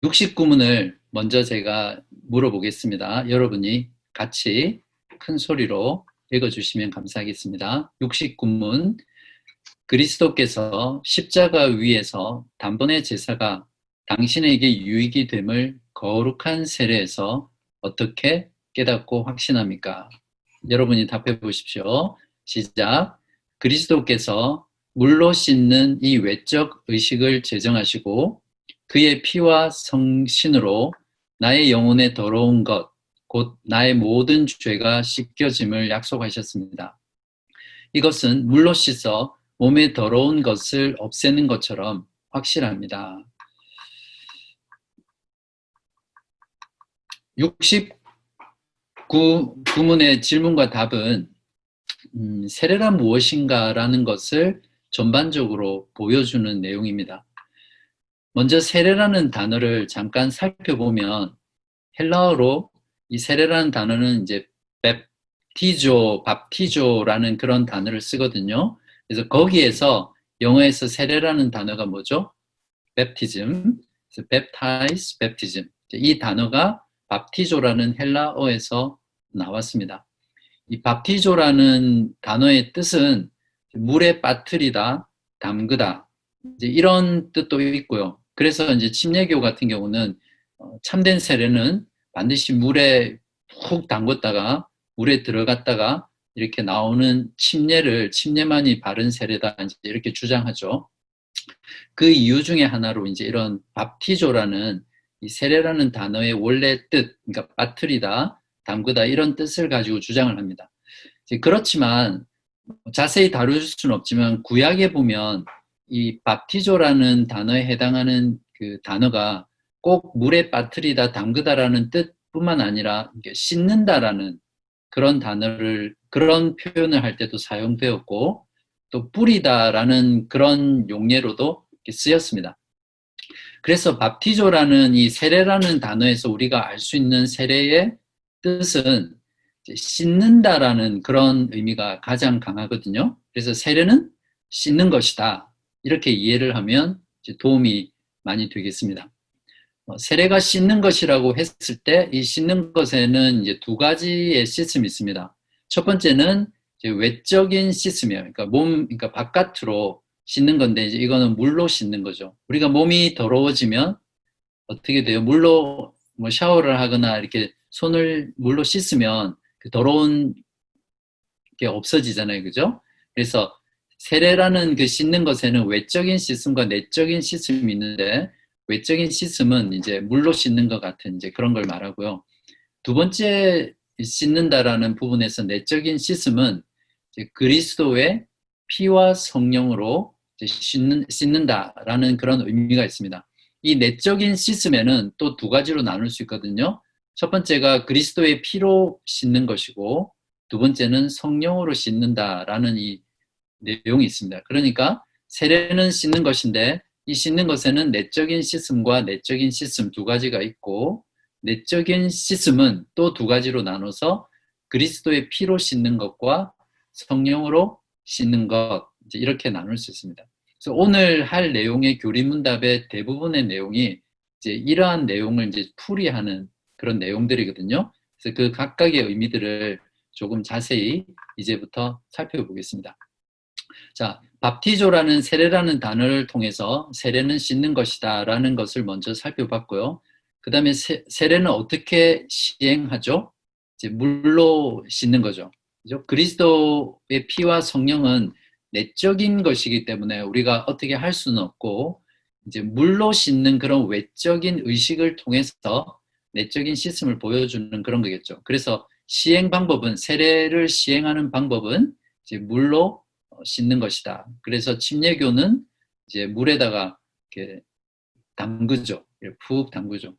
69문을 먼저 제가 물어보겠습니다. 여러분이 같이 큰 소리로 읽어주시면 감사하겠습니다. 69문. 그리스도께서 십자가 위에서 단번에 제사가 당신에게 유익이 됨을 거룩한 세례에서 어떻게 깨닫고 확신합니까? 여러분이 답해 보십시오. 시작. 그리스도께서 물로 씻는 이 외적 의식을 제정하시고 그의 피와 성신으로 나의 영혼에 더러운 것, 곧 나의 모든 죄가 씻겨짐을 약속하셨습니다. 이것은 물로 씻어 몸에 더러운 것을 없애는 것처럼 확실합니다. 69문의 질문과 답은 세례란 무엇인가 라는 것을 전반적으로 보여주는 내용입니다. 먼저 세례라는 단어를 잠깐 살펴보면 헬라어로 이 세례라는 단어는 이제 밥티조라는 그런 단어를 쓰거든요. 그래서 거기에서 영어에서 세례라는 단어가 뭐죠? baptism, baptize, baptism. 이 단어가 밥티조라는 헬라어에서 나왔습니다. 이 밥티조라는 단어의 뜻은 물에 빠뜨리다, 담그다, 이제 이런 뜻도 있고요. 그래서 이제 침례교 같은 경우는 참된 세례는 반드시 물에 푹 담궜다가 물에 들어갔다가 이렇게 나오는 침례만이 바른 세례다 이렇게 주장하죠. 그 이유 중에 하나로 이제 이런 밥티조라는 이 세례라는 단어의 원래 뜻, 그러니까 빠뜨리다, 담그다 이런 뜻을 가지고 주장을 합니다. 그렇지만 자세히 다룰 수는 없지만 구약에 보면 이 밥티조라는 단어에 해당하는 그 단어가 꼭 물에 빠뜨리다, 담그다라는 뜻뿐만 아니라 씻는다라는 그런 그런 표현을 할 때도 사용되었고 또 뿌리다라는 그런 용례로도 쓰였습니다. 그래서 밥티조라는 이 세례라는 단어에서 우리가 알 수 있는 세례의 뜻은 씻는다라는 그런 의미가 가장 강하거든요. 그래서 세례는 씻는 것이다. 이렇게 이해를 하면 도움이 많이 되겠습니다. 세례가 씻는 것이라고 했을 때 이 씻는 것에는 이제 두 가지의 씻음이 있습니다. 첫 번째는 이제 외적인 씻음이에요. 그러니까 바깥으로 씻는 건데 이제 이거는 물로 씻는 거죠. 우리가 몸이 더러워지면 어떻게 돼요? 물로 뭐 샤워를 하거나 이렇게 손을 물로 씻으면 그 더러운 게 없어지잖아요. 그죠? 그래서 세례라는 그 씻는 것에는 외적인 씻음과 내적인 씻음이 있는데 외적인 씻음은 이제 물로 씻는 것 같은 이제 그런 걸 말하고요. 두 번째 씻는다라는 부분에서 내적인 씻음은 이제 그리스도의 피와 성령으로 이제 씻는다라는 그런 의미가 있습니다. 이 내적인 씻음에는 또 두 가지로 나눌 수 있거든요. 첫 번째가 그리스도의 피로 씻는 것이고 두 번째는 성령으로 씻는다라는 이 내용이 있습니다. 그러니까 세례는 씻는 것인데 이 씻는 것에는 내적인 씻음과 내적인 씻음 두 가지가 있고 내적인 씻음은 또 두 가지로 나눠서 그리스도의 피로 씻는 것과 성령으로 씻는 것 이렇게 나눌 수 있습니다. 그래서 오늘 할 내용의 교리문답의 대부분의 내용이 이제 이러한 내용을 이제 풀이하는 그런 내용들이거든요. 그래서 그 각각의 의미들을 조금 자세히 이제부터 살펴보겠습니다. 자, 밥티조라는 세례라는 단어를 통해서 세례는 씻는 것이다 라는 것을 먼저 살펴봤고요. 그 다음에 세례는 어떻게 시행하죠? 이제 물로 씻는 거죠. 그죠? 그리스도의 피와 성령은 내적인 것이기 때문에 우리가 어떻게 할 수는 없고 이제 물로 씻는 그런 외적인 의식을 통해서 내적인 씻음을 보여주는 그런 거겠죠. 그래서 시행 방법은 세례를 시행하는 방법은 이제 물로 씻는 것이다. 그래서 침례교는 이제 물에다가 이렇게 담그죠. 푹 담그죠.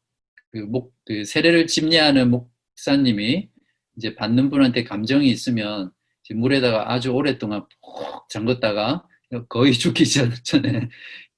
그 세례를 집례하는 목사님이 이제 받는 분한테 감정이 있으면 물에다가 아주 오랫동안 푹 잠궜다가 거의 죽기 전에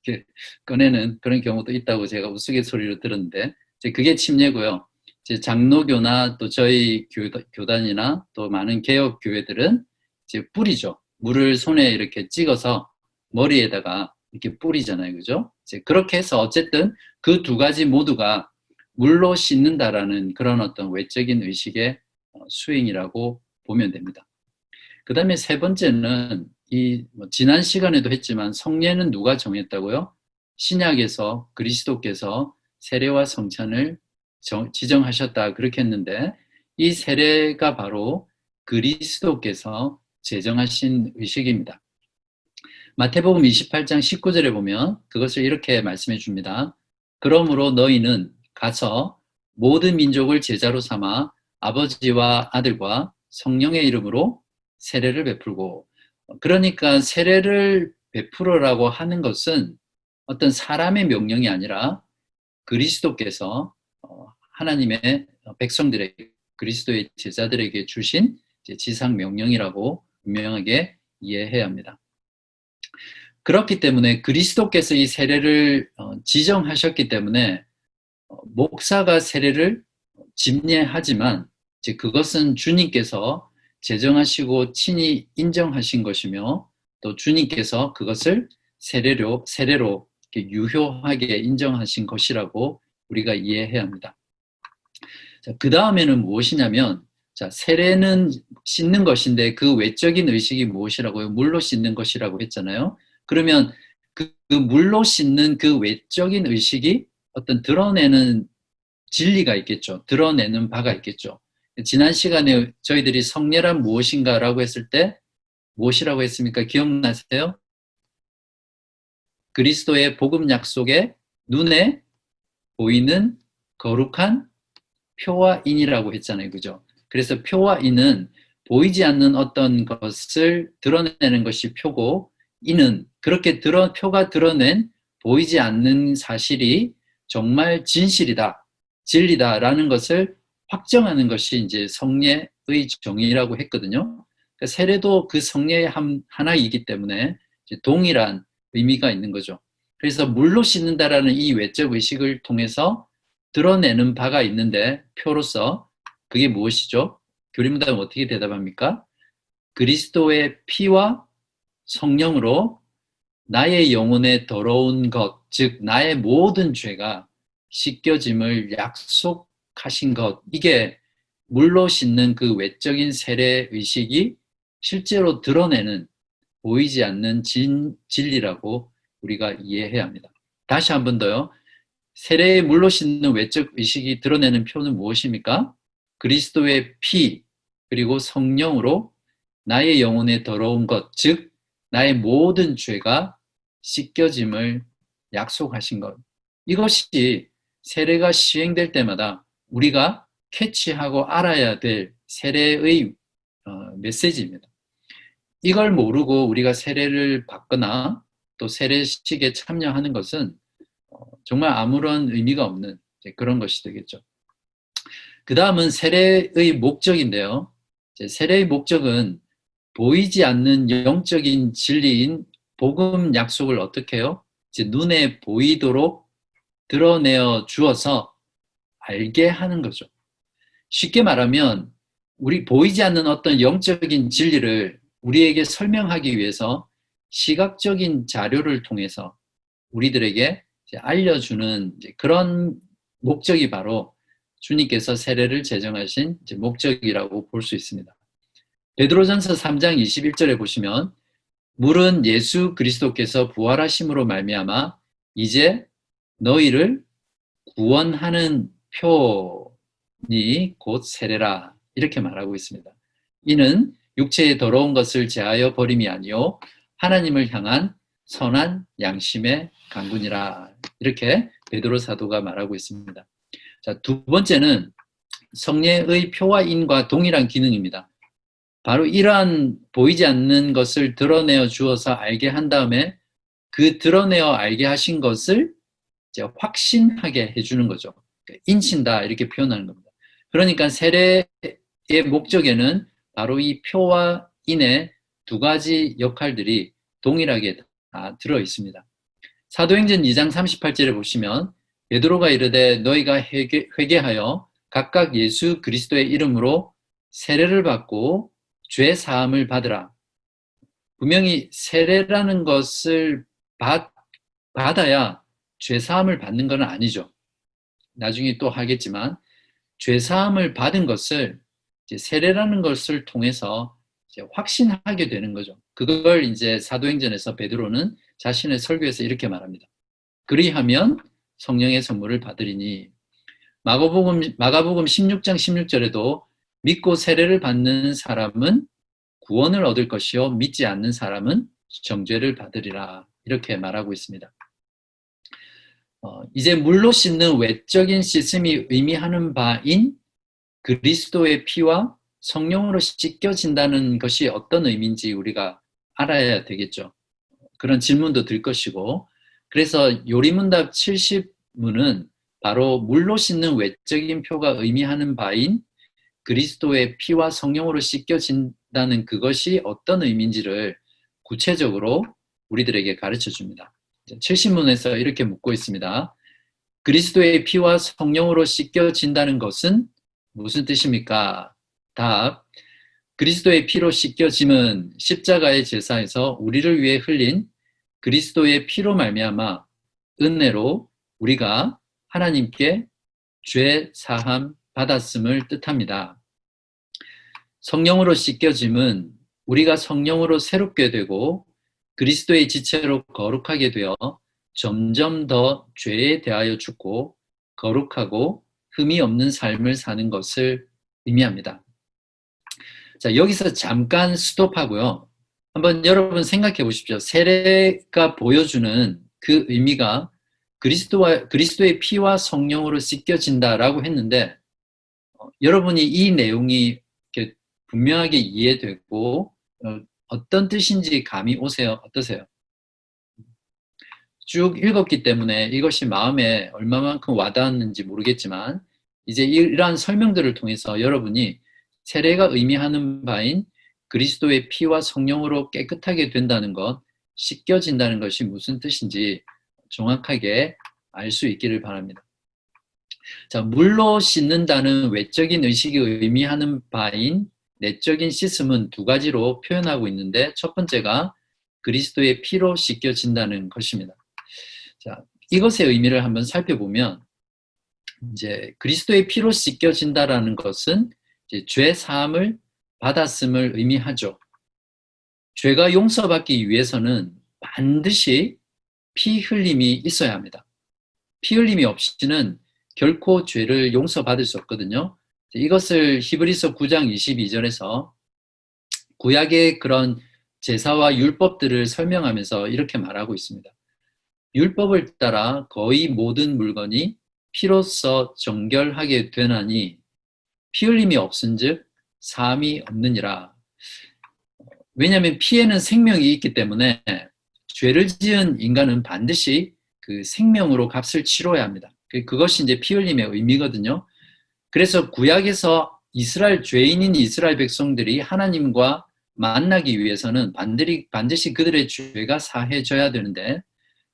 이렇게 꺼내는 그런 경우도 있다고 제가 우스갯소리로 들었는데 그게 침례고요. 이제 장로교나 또 저희 교단이나 또 많은 개혁 교회들은 이제 뿌리죠. 물을 손에 이렇게 찍어서 머리에다가 이렇게 뿌리잖아요. 그죠? 이제 그렇게 해서 어쨌든 그 두 가지 모두가 물로 씻는다라는 그런 어떤 외적인 의식의 수행이라고 보면 됩니다. 그 다음에 세 번째는 지난 시간에도 했지만 성례는 누가 정했다고요? 신약에서 그리스도께서 세례와 성찬을 지정하셨다 그렇게 했는데 이 세례가 바로 그리스도께서 제정하신 의식입니다. 마태복음 28장 19절에 보면 그것을 이렇게 말씀해 줍니다. 그러므로 너희는 가서 모든 민족을 제자로 삼아 아버지와 아들과 성령의 이름으로 세례를 베풀고, 그러니까 세례를 베풀으라고 하는 것은 어떤 사람의 명령이 아니라 그리스도께서 하나님의 백성들에게, 그리스도의 제자들에게 주신 지상 명령이라고 분명하게 이해해야 합니다. 그렇기 때문에 그리스도께서 이 세례를 지정하셨기 때문에 목사가 세례를 집례하지만 그것은 주님께서 제정하시고 친히 인정하신 것이며 또 주님께서 그것을 세례로 유효하게 인정하신 것이라고 우리가 이해해야 합니다. 그 다음에는 무엇이냐면, 세례는 씻는 것인데 그 외적인 의식이 무엇이라고요? 물로 씻는 것이라고 했잖아요. 그러면 그 물로 씻는 그 외적인 의식이 어떤 드러내는 진리가 있겠죠. 드러내는 바가 있겠죠. 지난 시간에 저희들이 성례란 무엇인가라고 했을 때 무엇이라고 했습니까? 기억나세요? 그리스도의 복음 약속에 눈에 보이는 거룩한 표와 인이라고 했잖아요. 그죠? 그래서 표와 인은 보이지 않는 어떤 것을 드러내는 것이 표고, 인은 그렇게 표가 드러낸 보이지 않는 사실이 정말 진실이다, 진리다라는 것을 확정하는 것이 이제 성례의 정의라고 했거든요. 그러니까 세례도 그 성례의 하나이기 때문에 동일한 의미가 있는 거죠. 그래서 물로 씻는다라는 이 외적 의식을 통해서 드러내는 바가 있는데, 표로서 그게 무엇이죠? 교리문답은 어떻게 대답합니까? 그리스도의 피와 성령으로 나의 영혼에 더러운 것, 즉 나의 모든 죄가 씻겨짐을 약속하신 것, 이게 물로 씻는 그 외적인 세례 의식이 실제로 드러내는, 보이지 않는 진리라고 우리가 이해해야 합니다. 다시 한 번 더요. 세례의 물로 씻는 외적 의식이 드러내는 표는 무엇입니까? 그리스도의 피 그리고 성령으로 나의 영혼에 더러운 것, 즉 나의 모든 죄가 씻겨짐을 약속하신 것. 이것이 세례가 시행될 때마다 우리가 캐치하고 알아야 될 세례의 메시지입니다. 이걸 모르고 우리가 세례를 받거나 또 세례식에 참여하는 것은 정말 아무런 의미가 없는 그런 것이 되겠죠. 그 다음은 세례의 목적인데요. 세례의 목적은 보이지 않는 영적인 진리인 복음 약속을 어떻게 해요? 눈에 보이도록 드러내어 주어서 알게 하는 거죠. 쉽게 말하면 우리 보이지 않는 어떤 영적인 진리를 우리에게 설명하기 위해서 시각적인 자료를 통해서 우리들에게 알려주는 그런 목적이 바로 주님께서 세례를 제정하신 목적이라고 볼 수 있습니다. 베드로전서 3장 21절에 보시면 물은 예수 그리스도께서 부활하심으로 말미암아 이제 너희를 구원하는 표니 곧 세례라, 이렇게 말하고 있습니다. 이는 육체의 더러운 것을 제하여 버림이 아니요 하나님을 향한 선한 양심의 강군이라, 이렇게 베드로 사도가 말하고 있습니다. 자, 두 번째는 성례의 표와 인과 동일한 기능입니다. 바로 이러한 보이지 않는 것을 드러내어 주어서 알게 한 다음에 그 드러내어 알게 하신 것을 이제 확신하게 해주는 거죠. 인친다, 이렇게 표현하는 겁니다. 그러니까 세례의 목적에는 바로 이 표와 인의 두 가지 역할들이 동일하게 다 들어 있습니다. 사도행전 2장 38절에 보시면 베드로가 이르되 너희가 회개하여 각각 예수 그리스도의 이름으로 세례를 받고 죄 사함을 받으라. 분명히 세례라는 것을 받아야 죄사함을 받는 건 아니죠. 나중에 또 하겠지만 죄사함을 받은 것을 이제 세례라는 것을 통해서 이제 확신하게 되는 거죠. 그걸 이제 사도행전에서 베드로는 자신의 설교에서 이렇게 말합니다. 그리하면 성령의 선물을 받으리니. 마가복음 16장 16절에도 믿고 세례를 받는 사람은 구원을 얻을 것이요 믿지 않는 사람은 정죄를 받으리라, 이렇게 말하고 있습니다. 이제 물로 씻는 외적인 씻음이 의미하는 바인 그리스도의 피와 성령으로 씻겨진다는 것이 어떤 의미인지 우리가 알아야 되겠죠. 그런 질문도 들 것이고, 그래서 요리문답 70문은 바로 물로 씻는 외적인 표가 의미하는 바인 그리스도의 피와 성령으로 씻겨진다는 그것이 어떤 의미인지를 구체적으로 우리들에게 가르쳐 줍니다. 70문에서 이렇게 묻고 있습니다. 그리스도의 피와 성령으로 씻겨진다는 것은 무슨 뜻입니까? 답. 그리스도의 피로 씻겨짐은 십자가의 제사에서 우리를 위해 흘린 그리스도의 피로 말미암아 은혜로 우리가 하나님께 죄 사함 받았음을 뜻합니다. 성령으로 씻겨짐은 우리가 성령으로 새롭게 되고 그리스도의 지체로 거룩하게 되어 점점 더 죄에 대하여 죽고 거룩하고 흠이 없는 삶을 사는 것을 의미합니다. 자, 여기서 잠깐 스톱하고요. 한번 여러분 생각해 보십시오. 세례가 보여주는 그 의미가 그리스도의 피와 성령으로 씻겨진다라고 했는데, 여러분이 이 내용이 이렇게 분명하게 이해되고 어떤 뜻인지 감이 오세요? 어떠세요? 쭉 읽었기 때문에 이것이 마음에 얼마만큼 와닿았는지 모르겠지만, 이제 이러한 설명들을 통해서 여러분이 세례가 의미하는 바인 그리스도의 피와 성령으로 깨끗하게 된다는 것, 씻겨진다는 것이 무슨 뜻인지 정확하게 알 수 있기를 바랍니다. 자, 물로 씻는다는 외적인 의식이 의미하는 바인 내적인 씻음은 두 가지로 표현하고 있는데, 첫 번째가 그리스도의 피로 씻겨진다는 것입니다. 자, 이것의 의미를 한번 살펴보면, 이제 그리스도의 피로 씻겨진다라는 것은 이제 죄 사함을 받았음을 의미하죠. 죄가 용서받기 위해서는 반드시 피 흘림이 있어야 합니다. 피 흘림이 없이는 결코 죄를 용서받을 수 없거든요. 이것을 히브리서 9장 22절에서 구약의 그런 제사와 율법들을 설명하면서 이렇게 말하고 있습니다. 율법을 따라 거의 모든 물건이 피로써 정결하게 되나니 피 흘림이 없은즉 사함이 없느니라. 왜냐하면 피에는 생명이 있기 때문에 죄를 지은 인간은 반드시 그 생명으로 값을 치러야 합니다. 그것이 이제 피 흘림의 의미거든요. 그래서 구약에서 죄인인 이스라엘 백성들이 하나님과 만나기 위해서는 반드시 그들의 죄가 사해져야 되는데,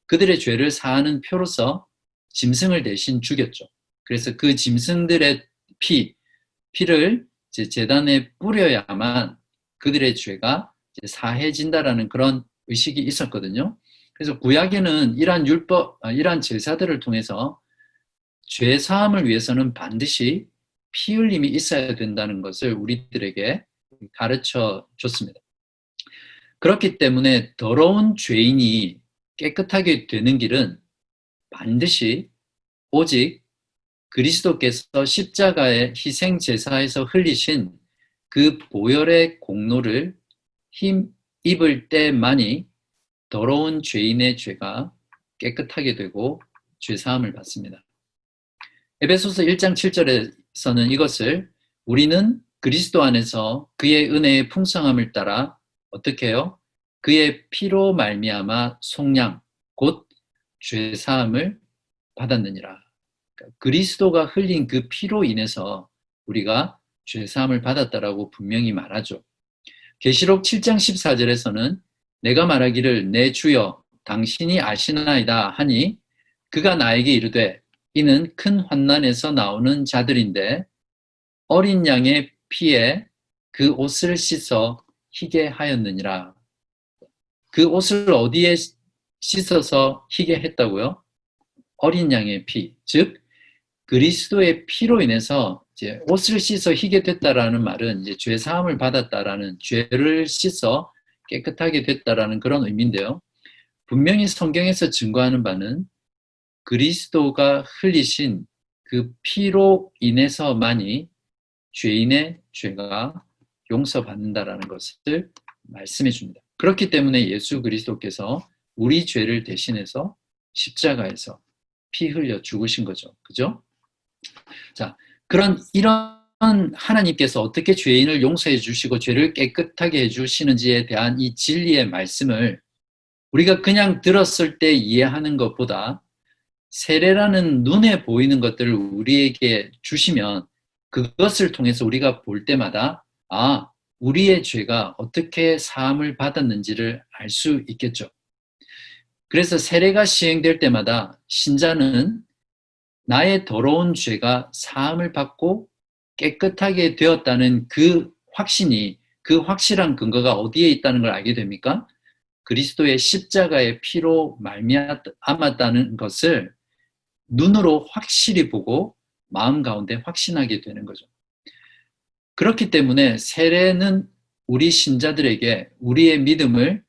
그들의 죄를 사하는 표로서 짐승을 대신 죽였죠. 그래서 그 짐승들의 피를 이제 제단에 뿌려야만 그들의 죄가 이제 사해진다라는 그런 의식이 있었거든요. 그래서 구약에는 이러한 제사들을 통해서 죄 사함을 위해서는 반드시 피 흘림이 있어야 된다는 것을 우리들에게 가르쳐 줬습니다. 그렇기 때문에 더러운 죄인이 깨끗하게 되는 길은 반드시 오직 그리스도께서 십자가의 희생 제사에서 흘리신 그 보혈의 공로를 힘입을 때만이 더러운 죄인의 죄가 깨끗하게 되고 죄사함을 받습니다. 에베소서 1장 7절에서는 이것을 우리는 그리스도 안에서 그의 은혜의 풍성함을 따라 어떻게 해요? 그의 피로 말미암아 속량 곧 죄사함을 받았느니라. 그러니까 그리스도가 흘린 그 피로 인해서 우리가 죄사함을 받았다라고 분명히 말하죠. 계시록 7장 14절에서는 내가 말하기를 내 주여 당신이 아시나이다 하니 그가 나에게 이르되 이는 큰 환난에서 나오는 자들인데 어린 양의 피에 그 옷을 씻어 희게 하였느니라. 그 옷을 어디에 씻어서 희게 했다고요? 어린 양의 피, 즉 그리스도의 피로 인해서 이제 옷을 씻어 희게 됐다라는 말은 이제 죄 사함을 받았다라는, 죄를 씻어 깨끗하게 됐다라는 그런 의미인데요. 분명히 성경에서 증거하는 바는 그리스도가 흘리신 그 피로 인해서만이 죄인의 죄가 용서받는다라는 것을 말씀해 줍니다. 그렇기 때문에 예수 그리스도께서 우리 죄를 대신해서 십자가에서 피 흘려 죽으신 거죠. 그죠? 자, 이런 하나님께서 어떻게 죄인을 용서해 주시고 죄를 깨끗하게 해 주시는지에 대한 이 진리의 말씀을 우리가 그냥 들었을 때 이해하는 것보다 세례라는 눈에 보이는 것들을 우리에게 주시면 그것을 통해서 우리가 볼 때마다 우리의 죄가 어떻게 사함을 받았는지를 알 수 있겠죠. 그래서 세례가 시행될 때마다 신자는 나의 더러운 죄가 사함을 받고 깨끗하게 되었다는 그 확신이, 그 확실한 근거가 어디에 있다는 걸 알게 됩니까? 그리스도의 십자가의 피로 말미암았다는 것을 눈으로 확실히 보고 마음 가운데 확신하게 되는 거죠. 그렇기 때문에 세례는 우리 신자들에게 우리의 믿음을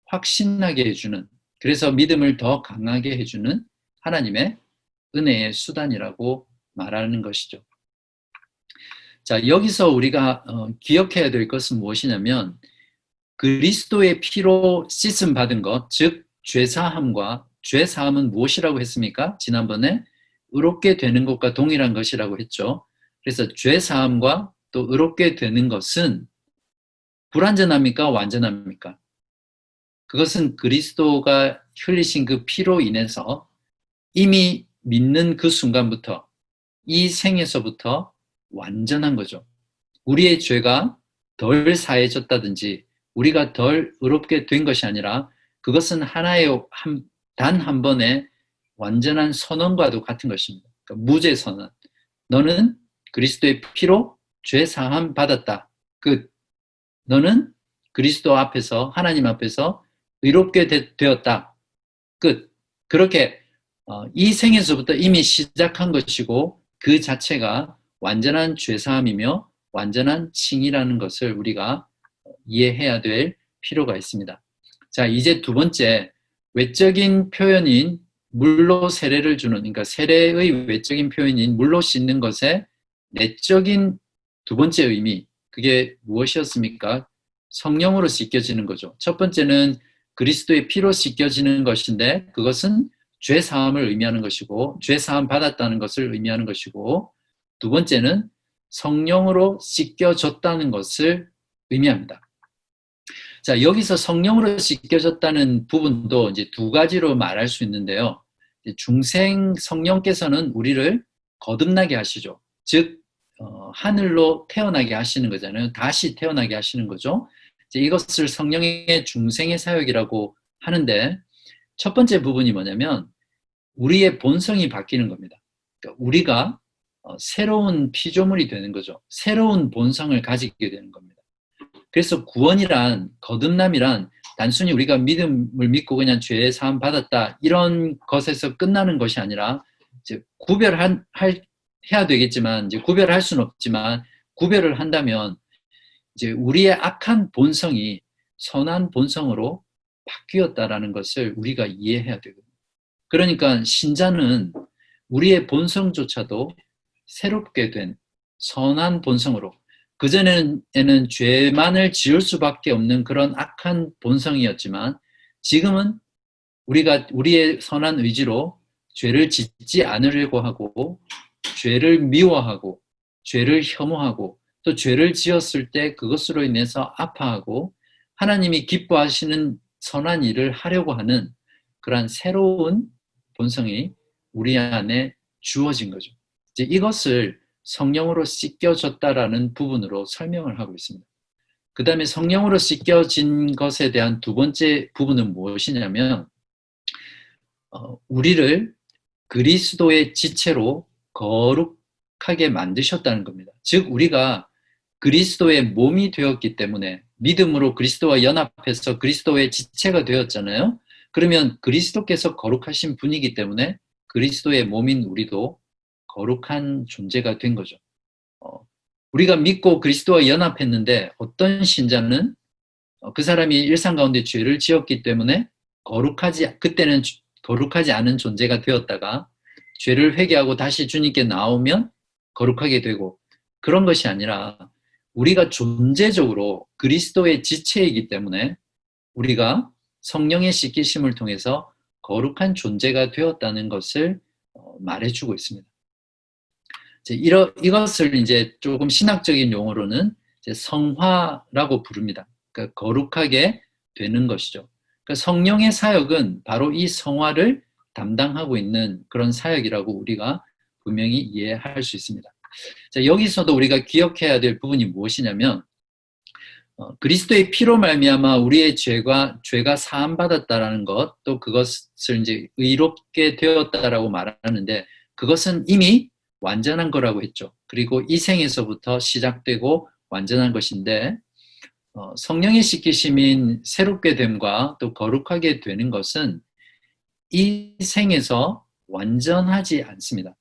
확신하게 해주는, 그래서 믿음을 더 강하게 해주는 하나님의 은혜의 수단이라고 말하는 것이죠. 자, 여기서 우리가 기억해야 될 것은 무엇이냐면 그리스도의 피로 씻음 받은 것, 즉 죄사함과, 죄사함은 무엇이라고 했습니까? 지난번에 의롭게 되는 것과 동일한 것이라고 했죠. 그래서 죄사함과 또 의롭게 되는 것은 불완전합니까? 완전합니까? 그것은 그리스도가 흘리신 그 피로 인해서 이미 믿는 그 순간부터, 이 생에서부터 완전한 거죠. 우리의 죄가 덜 사해졌다든지 우리가 덜 의롭게 된 것이 아니라 그것은 하나의 단 한 번의 완전한 선언과도 같은 것입니다. 그러니까 무죄 선언. 너는 그리스도의 피로 죄 사함 받았다. 끝. 너는 그리스도 앞에서, 하나님 앞에서 의롭게 되었다. 끝. 그렇게 이 생에서부터 이미 시작한 것이고 그 자체가 완전한 죄사함이며 완전한 칭이라는 것을 우리가 이해해야 될 필요가 있습니다. 자, 이제 두 번째, 외적인 표현인 물로 세례를 주는, 그러니까 세례의 외적인 표현인 물로 씻는 것의 내적인 두 번째 의미, 그게 무엇이었습니까? 성령으로 씻겨지는 거죠. 첫 번째는 그리스도의 피로 씻겨지는 것인데 그것은 죄 사함을 의미하는 것이고 죄 사함 받았다는 것을 의미하는 것이고, 두 번째는 성령으로 씻겨졌다는 것을 의미합니다. 자, 여기서 성령으로 씻겨졌다는 부분도 이제 두 가지로 말할 수 있는데요. 중생 성령께서는 우리를 거듭나게 하시죠. 즉 하늘로 태어나게 하시는 거잖아요. 다시 태어나게 하시는 거죠. 이것을 성령의 중생의 사역이라고 하는데, 첫 번째 부분이 뭐냐면 우리의 본성이 바뀌는 겁니다. 그러니까 우리가 새로운 피조물이 되는 거죠. 새로운 본성을 가지게 되는 겁니다. 그래서 구원이란, 거듭남이란 단순히 우리가 믿음을 믿고 그냥 죄 사함 받았다 이런 것에서 끝나는 것이 아니라, 이제 해야 되겠지만, 이제 구별할 수는 없지만 구별을 한다면 이제 우리의 악한 본성이 선한 본성으로 바뀌었다라는 것을 우리가 이해해야 되거든요. 그러니까 신자는 우리의 본성조차도 새롭게 된 선한 본성으로, 그전에는 죄만을 지을 수밖에 없는 그런 악한 본성이었지만 지금은 우리가 우리의 선한 의지로 죄를 짓지 않으려고 하고, 죄를 미워하고, 죄를 혐오하고, 또 죄를 지었을 때 그것으로 인해서 아파하고 하나님이 기뻐하시는 선한 일을 하려고 하는 그러한 새로운 본성이 우리 안에 주어진 거죠. 이제 이것을 성령으로 씻겨졌다라는 부분으로 설명을 하고 있습니다. 그 다음에 성령으로 씻겨진 것에 대한 두 번째 부분은 무엇이냐면 우리를 그리스도의 지체로 거룩하게 만드셨다는 겁니다. 즉 우리가 그리스도의 몸이 되었기 때문에, 믿음으로 그리스도와 연합해서 그리스도의 지체가 되었잖아요. 그러면 그리스도께서 거룩하신 분이기 때문에 그리스도의 몸인 우리도 거룩한 존재가 된 거죠. 우리가 믿고 그리스도와 연합했는데 어떤 신자는 그 사람이 일상 가운데 죄를 지었기 때문에 그때는 거룩하지 않은 존재가 되었다가 죄를 회개하고 다시 주님께 나오면 거룩하게 되고, 그런 것이 아니라 우리가 존재적으로 그리스도의 지체이기 때문에 우리가 성령의 씻기심을 통해서 거룩한 존재가 되었다는 것을 말해주고 있습니다. 이것을 이제 조금 신학적인 용어로는 이제 성화라고 부릅니다. 그러니까 거룩하게 되는 것이죠. 그러니까 성령의 사역은 바로 이 성화를 담당하고 있는 그런 사역이라고 우리가 분명히 이해할 수 있습니다. 자, 여기서도 우리가 기억해야 될 부분이 무엇이냐면 그리스도의 피로 말미암아 우리의 죄가 사함 받았다라는 것, 또 그것을 이제 의롭게 되었다라고 말하는데 그것은 이미 완전한 거라고 했죠. 그리고 이 생에서부터 시작되고 완전한 것인데 성령의 씻기심인 새롭게 됨과 또 거룩하게 되는 것은 이 생에서 완전하지 않습니다.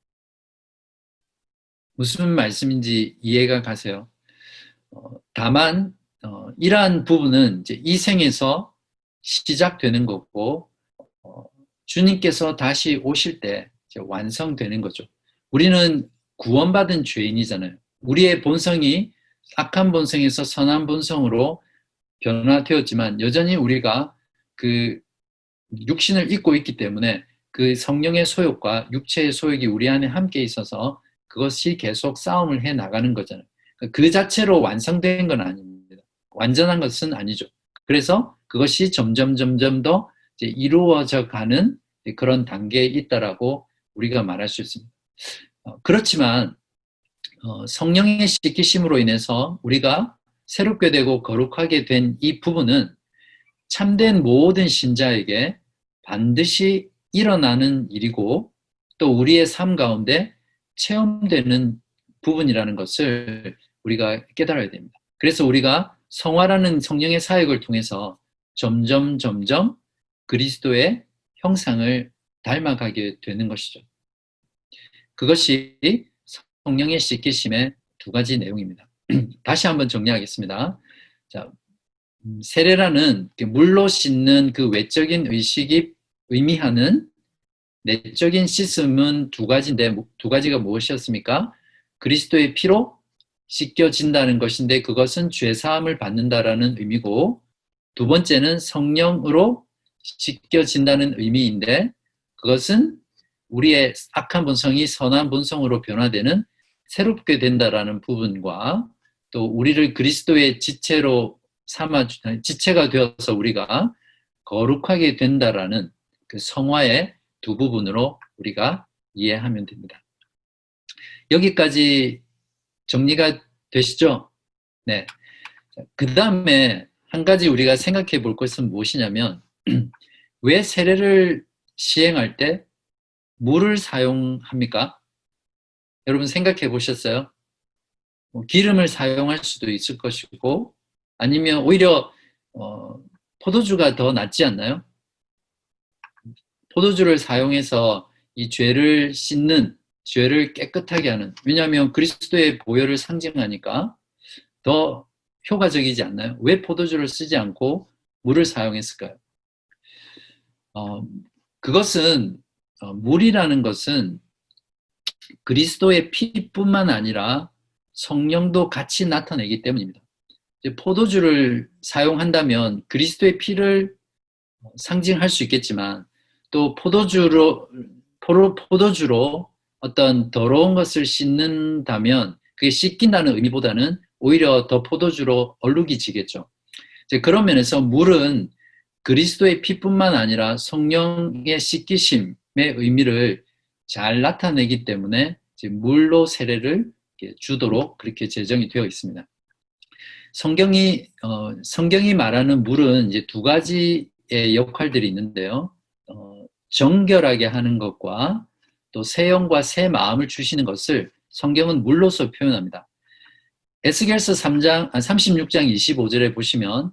무슨 말씀인지 이해가 가세요? 다만 이러한 부분은 이제 이 생에서 시작되는 거고 주님께서 다시 오실 때 이제 완성되는 거죠. 우리는 구원받은 죄인이잖아요. 우리의 본성이 악한 본성에서 선한 본성으로 변화되었지만 여전히 우리가 그 육신을 입고 있기 때문에 그 성령의 소욕과 육체의 소욕이 우리 안에 함께 있어서 그것이 계속 싸움을 해 나가는 거잖아요. 그 자체로 완성된 건 아닙니다. 완전한 것은 아니죠. 그래서 그것이 점점 더 이제 이루어져 가는 그런 단계에 있다라고 우리가 말할 수 있습니다. 그렇지만 성령의 씻기심으로 인해서 우리가 새롭게 되고 거룩하게 된 이 부분은 참된 모든 신자에게 반드시 일어나는 일이고 또 우리의 삶 가운데 체험되는 부분이라는 것을 우리가 깨달아야 됩니다. 그래서 우리가 성화라는 성령의 사역을 통해서 점점 그리스도의 형상을 닮아가게 되는 것이죠. 그것이 성령의 씻기심의 두 가지 내용입니다. 다시 한번 정리하겠습니다. 자, 세례라는 물로 씻는 그 외적인 의식이 의미하는 내적인 씻음은 두 가지인데 두 가지가 무엇이었습니까? 그리스도의 피로 씻겨진다는 것인데 그것은 죄사함을 받는다라는 의미고, 두 번째는 성령으로 씻겨진다는 의미인데 그것은 우리의 악한 본성이 선한 본성으로 변화되는 새롭게 된다라는 부분과 또 우리를 그리스도의 지체가 되어서 우리가 거룩하게 된다라는 그 성화의 두 부분으로 우리가 이해하면 됩니다. 여기까지 정리가 되시죠? 네. 그 다음에 한 가지 우리가 생각해 볼 것은 무엇이냐면 왜 세례를 시행할 때 물을 사용합니까? 여러분 생각해 보셨어요? 기름을 사용할 수도 있을 것이고 아니면 오히려 포도주가 더 낫지 않나요? 포도주를 사용해서 이 죄를 씻는, 죄를 깨끗하게 하는, 왜냐하면 그리스도의 보혈을 상징하니까 더 효과적이지 않나요? 왜 포도주를 쓰지 않고 물을 사용했을까요? 그것은 물이라는 것은 그리스도의 피뿐만 아니라 성령도 같이 나타내기 때문입니다. 포도주를 사용한다면 그리스도의 피를 상징할 수 있겠지만 또 포도주로 어떤 더러운 것을 씻는다면 그게 씻긴다는 의미보다는 오히려 더 포도주로 얼룩이 지겠죠. 그런 면에서 물은 그리스도의 피뿐만 아니라 성령의 씻기심의 의미를 잘 나타내기 때문에 물로 세례를 주도록 그렇게 제정이 되어 있습니다. 성경이 말하는 물은 이제 두 가지의 역할들이 있는데요. 정결하게 하는 것과 또 새 영과 새 마음을 주시는 것을 성경은 물로서 표현합니다. 에스겔서 36장 25절에 보시면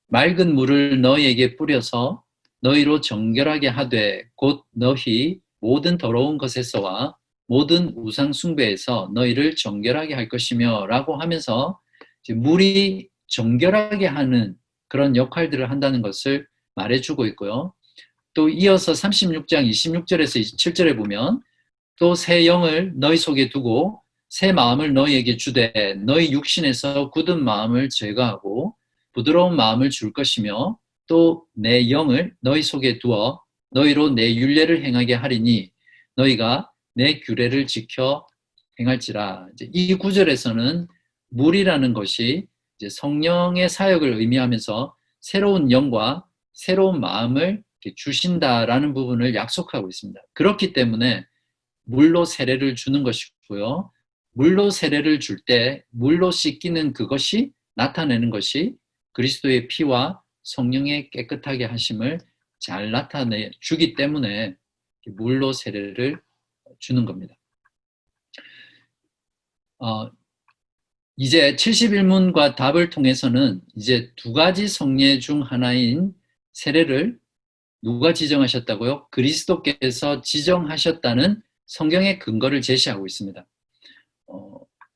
맑은 물을 너희에게 뿌려서 너희로 정결하게 하되 곧 너희 모든 더러운 것에서와 모든 우상 숭배에서 너희를 정결하게 할 것이며 라고 하면서 이제 물이 정결하게 하는 그런 역할들을 한다는 것을 말해주고 있고요. 또 이어서 36장 26절에서 27절에 보면 또 새 영을 너희 속에 두고 새 마음을 너희에게 주되 너희 육신에서 굳은 마음을 제거하고 부드러운 마음을 줄 것이며 또 내 영을 너희 속에 두어 너희로 내 율례를 행하게 하리니 너희가 내 규례를 지켜 행할지라. 이 구절에서는 물이라는 것이 이제 성령의 사역을 의미하면서 새로운 영과 새로운 마음을 주신다라는 부분을 약속하고 있습니다. 그렇기 때문에 물로 세례를 주는 것이고요. 물로 세례를 줄 때 물로 씻기는 그것이 나타내는 것이 그리스도의 피와 성령의 깨끗하게 하심을 잘 나타내 주기 때문에 물로 세례를 주는 겁니다. 이제 71문과 답을 통해서는 이제 두 가지 성례 중 하나인 세례를 누가 지정하셨다고요? 그리스도께서 지정하셨다는 성경의 근거를 제시하고 있습니다.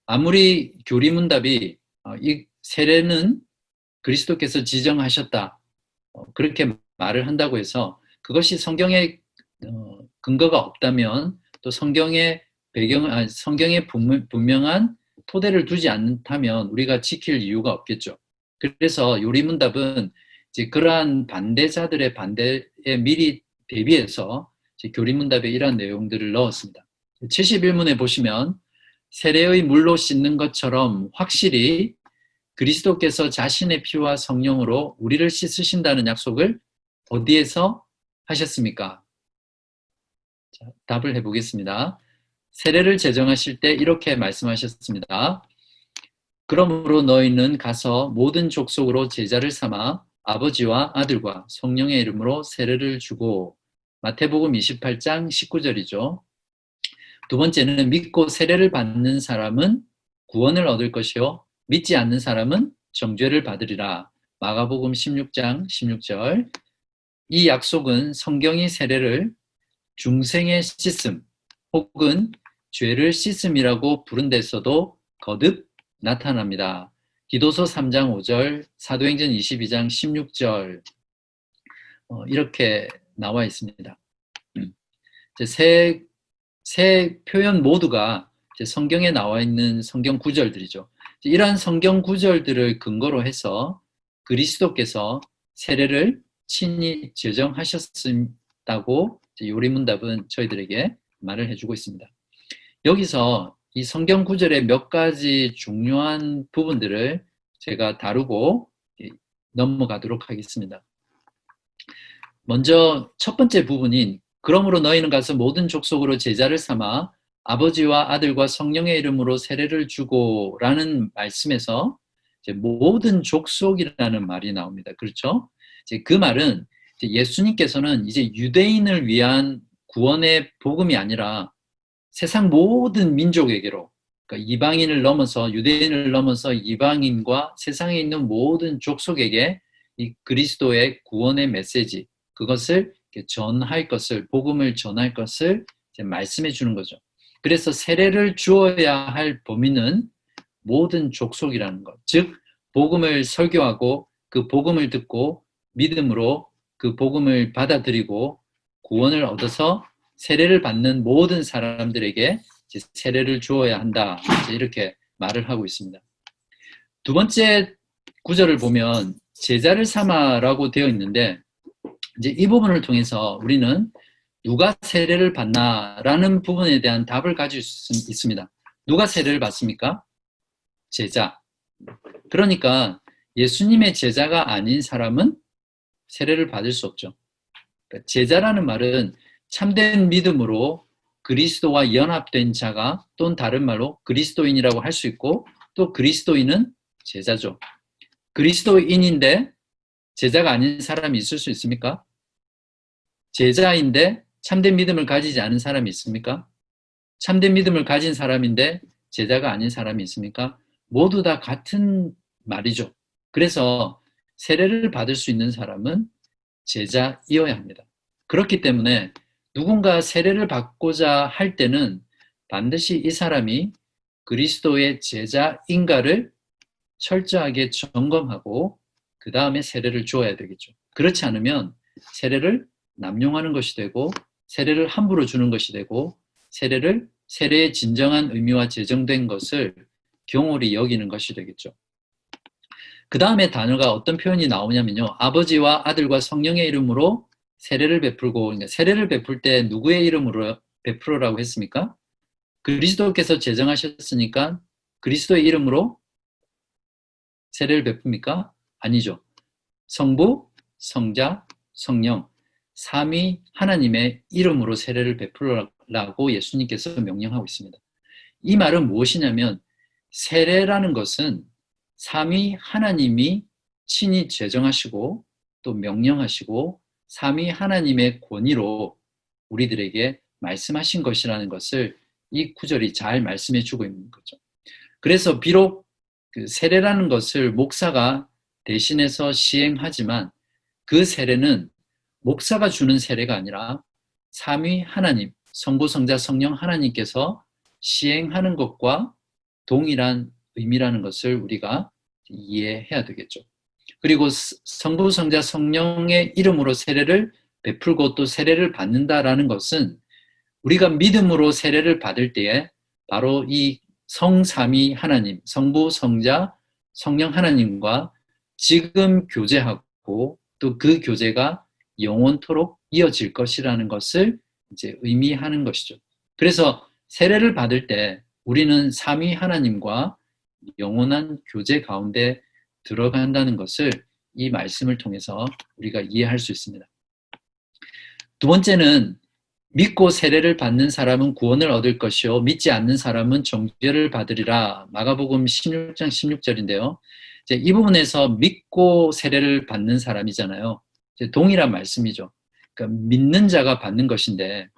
아무리 교리문답이 이 세례는 그리스도께서 지정하셨다 그렇게 말을 한다고 해서 그것이 성경의 근거가 없다면 또 성경의 성경에 분명한 토대를 두지 않다면 우리가 지킬 이유가 없겠죠. 그래서 요리문답은 이제 그러한 반대자들의 반대에 미리 대비해서 교리문답에 이러한 내용들을 넣었습니다. 71문에 보시면 세례의 물로 씻는 것처럼 확실히 그리스도께서 자신의 피와 성령으로 우리를 씻으신다는 약속을 어디에서 하셨습니까? 자, 답을 해보겠습니다. 세례를 제정하실 때 이렇게 말씀하셨습니다. 그러므로 너희는 가서 모든 족속으로 제자를 삼아 아버지와 아들과 성령의 이름으로 세례를 주고 마태복음 28장 19절이죠. 두 번째는 믿고 세례를 받는 사람은 구원을 얻을 것이요 믿지 않는 사람은 정죄를 받으리라. 마가복음 16장 16절. 이 약속은 성경이 세례를 중생의 씻음 혹은 죄를 씻음이라고 부른 데서도 거듭 나타납니다. 디도서 3장 5절, 사도행전 22장 16절 이렇게 나와 있습니다. 세 표현 모두가 성경에 나와 있는 성경 구절들이죠. 이러한 성경 구절들을 근거로 해서 그리스도께서 세례를 친히 제정하셨다고 요리문답은 저희들에게 말을 해주고 있습니다. 여기서 이 성경 구절의 몇 가지 중요한 부분들을 제가 다루고 넘어가도록 하겠습니다. 먼저 첫 번째 부분인 그러므로 너희는 가서 모든 족속으로 제자를 삼아 아버지와 아들과 성령의 이름으로 세례를 주고 라는 말씀에서 이제 모든 족속이라는 말이 나옵니다. 그렇죠? 이제 그 말은 이제 예수님께서는 이제 유대인을 위한 구원의 복음이 아니라 세상 모든 민족에게로 그러니까 이방인을 넘어서 유대인을 넘어서 이방인과 세상에 있는 모든 족속에게 이 그리스도의 구원의 메시지 그것을 전할 것을 복음을 전할 것을 이제 말씀해 주는 거죠. 그래서 세례를 주어야 할 범위는 모든 족속이라는 것. 즉 복음을 설교하고 그 복음을 듣고 믿음으로 그 복음을 받아들이고 구원을 얻어서 세례를 받는 모든 사람들에게 세례를 주어야 한다. 이렇게 말을 하고 있습니다. 두 번째 구절을 보면 제자를 삼아라고 되어 있는데 이제 이 부분을 통해서 우리는 누가 세례를 받나라는 부분에 대한 답을 가질 수 있습니다. 누가 세례를 받습니까? 제자. 그러니까 예수님의 제자가 아닌 사람은 세례를 받을 수 없죠. 그러니까 제자라는 말은 참된 믿음으로 그리스도와 연합된 자가 또는 다른 말로 그리스도인이라고 할 수 있고 또 그리스도인은 제자죠. 그리스도인인데 제자가 아닌 사람이 있을 수 있습니까? 제자인데 참된 믿음을 가지지 않은 사람이 있습니까? 참된 믿음을 가진 사람인데 제자가 아닌 사람이 있습니까? 모두 다 같은 말이죠. 그래서 세례를 받을 수 있는 사람은 제자이어야 합니다. 그렇기 때문에 누군가 세례를 받고자 할 때는 반드시 이 사람이 그리스도의 제자인가를 철저하게 점검하고 그 다음에 세례를 주어야 되겠죠. 그렇지 않으면 세례를 남용하는 것이 되고 세례를 함부로 주는 것이 되고 세례의 진정한 의미와 제정된 것을 경홀히 여기는 것이 되겠죠. 그 다음에 단어가 어떤 표현이 나오냐면요. 아버지와 아들과 성령의 이름으로 세례를 베풀고, 그러니까 세례를 베풀 때 누구의 이름으로 베풀으라고 했습니까? 그리스도께서 제정하셨으니까 그리스도의 이름으로 세례를 베풉니까? 아니죠. 성부, 성자, 성령, 삼위 하나님의 이름으로 세례를 베풀라고 예수님께서 명령하고 있습니다. 이 말은 무엇이냐면 세례라는 것은 삼위 하나님이 친히 제정하시고 또 명령하시고 삼위 하나님의 권위로 우리들에게 말씀하신 것이라는 것을 이 구절이 잘 말씀해 주고 있는 거죠. 그래서 비록 그 세례라는 것을 목사가 대신해서 시행하지만 그 세례는 목사가 주는 세례가 아니라 삼위 하나님, 성부, 성자, 성령 하나님께서 시행하는 것과 동일한 의미라는 것을 우리가 이해해야 되겠죠. 그리고 성부, 성자, 성령의 이름으로 세례를 베풀고 또 세례를 받는다라는 것은 우리가 믿음으로 세례를 받을 때에 바로 이 성삼위 하나님, 성부, 성자, 성령 하나님과 지금 교제하고 또 그 교제가 영원토록 이어질 것이라는 것을 이제 의미하는 것이죠. 그래서 세례를 받을 때 우리는 삼위 하나님과 영원한 교제 가운데 들어간다는 것을 이 말씀을 통해서 우리가 이해할 수 있습니다. 두 번째는 믿고 세례를 받는 사람은 구원을 얻을 것이요 믿지 않는 사람은 정죄를 받으리라. 마가복음 16장 16절인데요. 이 부분에서 믿고 세례를 받는 사람이잖아요. 동일한 말씀이죠. 그러니까 믿는 자가 받는 것인데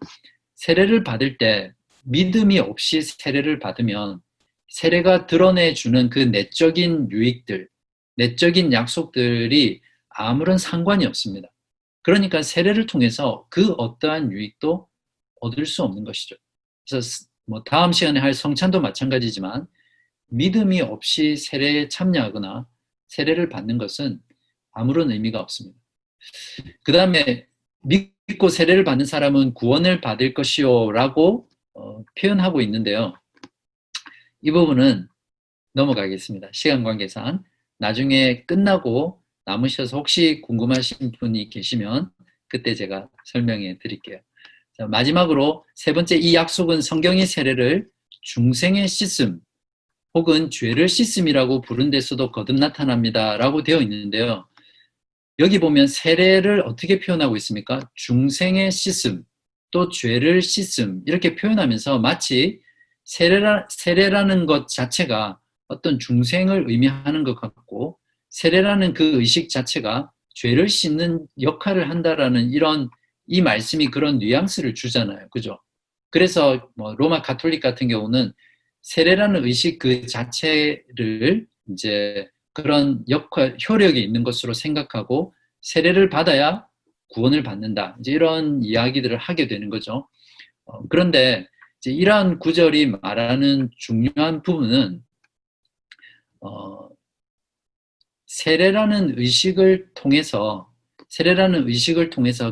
세례를 받을 때 믿음이 없이 세례를 받으면 세례가 드러내주는 그 내적인 유익들, 내적인 약속들이 아무런 상관이 없습니다. 그러니까 세례를 통해서 그 어떠한 유익도 얻을 수 없는 것이죠. 그래서 다음 시간에 할 성찬도 마찬가지지만 믿음이 없이 세례에 참여하거나 세례를 받는 것은 아무런 의미가 없습니다. 그 다음에 믿고 세례를 받는 사람은 구원을 받을 것이요 라고 표현하고 있는데요. 이 부분은 넘어가겠습니다. 시간 관계상. 나중에 끝나고 남으셔서 혹시 궁금하신 분이 계시면 그때 제가 설명해 드릴게요. 자, 마지막으로 세 번째, 이 약속은 성경의 세례를 중생의 씻음 혹은 죄를 씻음이라고 부른 데서도 거듭 나타납니다 라고 되어 있는데요. 여기 보면 세례를 어떻게 표현하고 있습니까? 중생의 씻음, 또 죄를 씻음 이렇게 표현하면서 마치 세례라는 것 자체가 어떤 중생을 의미하는 것 같고 세례라는 그 의식 자체가 죄를 씻는 역할을 한다라는 이 말씀이 그런 뉘앙스를 주잖아요. 그죠? 그래서 로마 가톨릭 같은 경우는 세례라는 의식 그 자체를 이제 그런 효력이 있는 것으로 생각하고 세례를 받아야 구원을 받는다. 이제 이런 이야기들을 하게 되는 거죠. 그런데 이제 이러한 구절이 말하는 중요한 부분은 세례라는 의식을 통해서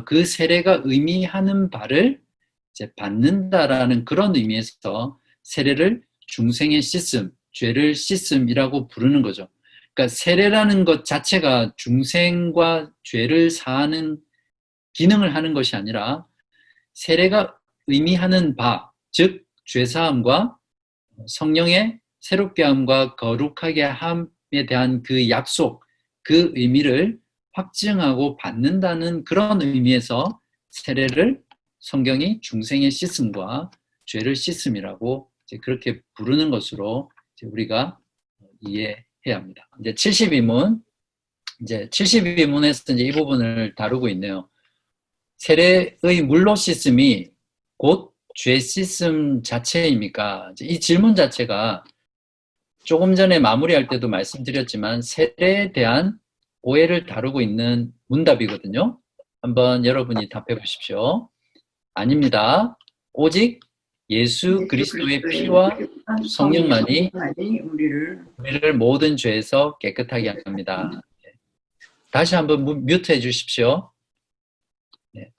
그 세례가 의미하는 바를 이제 받는다라는 그런 의미에서 세례를 중생의 씻음, 죄를 씻음이라고 부르는 거죠. 그러니까 세례라는 것 자체가 중생과 죄를 사하는 기능을 하는 것이 아니라 세례가 의미하는 바, 즉 죄사함과 성령의 새롭게 함과 거룩하게 함에 대한 그 약속, 그 의미를 확증하고 받는다는 그런 의미에서 세례를 성경이 중생의 씻음과 죄를 씻음이라고 이제 그렇게 부르는 것으로 이제 우리가 이해해야 합니다. 이제 72문에서 이제 이 부분을 다루고 있네요. 세례의 물로 씻음이 곧 죄 씻음 자체입니까? 이 질문 자체가 조금 전에 마무리할 때도 말씀드렸지만 세례에 대한 오해를 다루고 있는 문답이거든요. 한번 여러분이 답해 보십시오. 아닙니다. 오직 예수 그리스도의 피와 성령만이 우리를 모든 죄에서 깨끗하게 합니다. 다시 한번 뮤트해 주십시오. 네.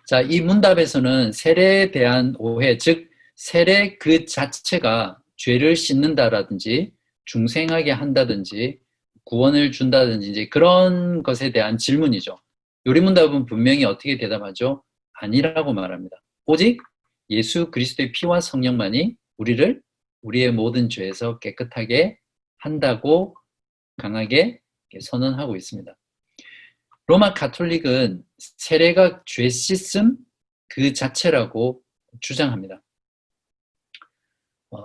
자, 이 문답에서는 세례에 대한 오해, 즉 세례 그 자체가 죄를 씻는다라든지 중생하게 한다든지 구원을 준다든지 이제 그런 것에 대한 질문이죠. 요리문답은 분명히 어떻게 대답하죠? 아니라고 말합니다. 오직 예수 그리스도의 피와 성령만이 우리를 우리의 모든 죄에서 깨끗하게 한다고 강하게 선언하고 있습니다. 로마 가톨릭은 세례가 죄 씻음 그 자체라고 주장합니다.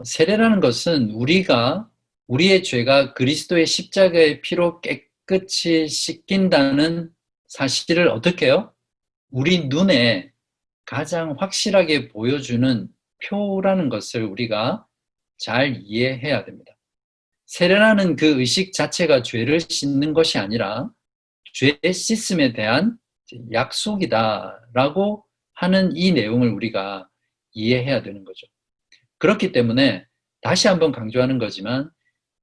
세례라는 것은 우리의 죄가 그리스도의 십자가의 피로 깨끗이 씻긴다는 사실을 어떻게 해요? 우리 눈에 가장 확실하게 보여주는 표라는 것을 우리가 잘 이해해야 됩니다. 세례라는 그 의식 자체가 죄를 씻는 것이 아니라 죄 씻음에 대한 약속이다라고 하는 이 내용을 우리가 이해해야 되는 거죠. 그렇기 때문에 다시 한번 강조하는 거지만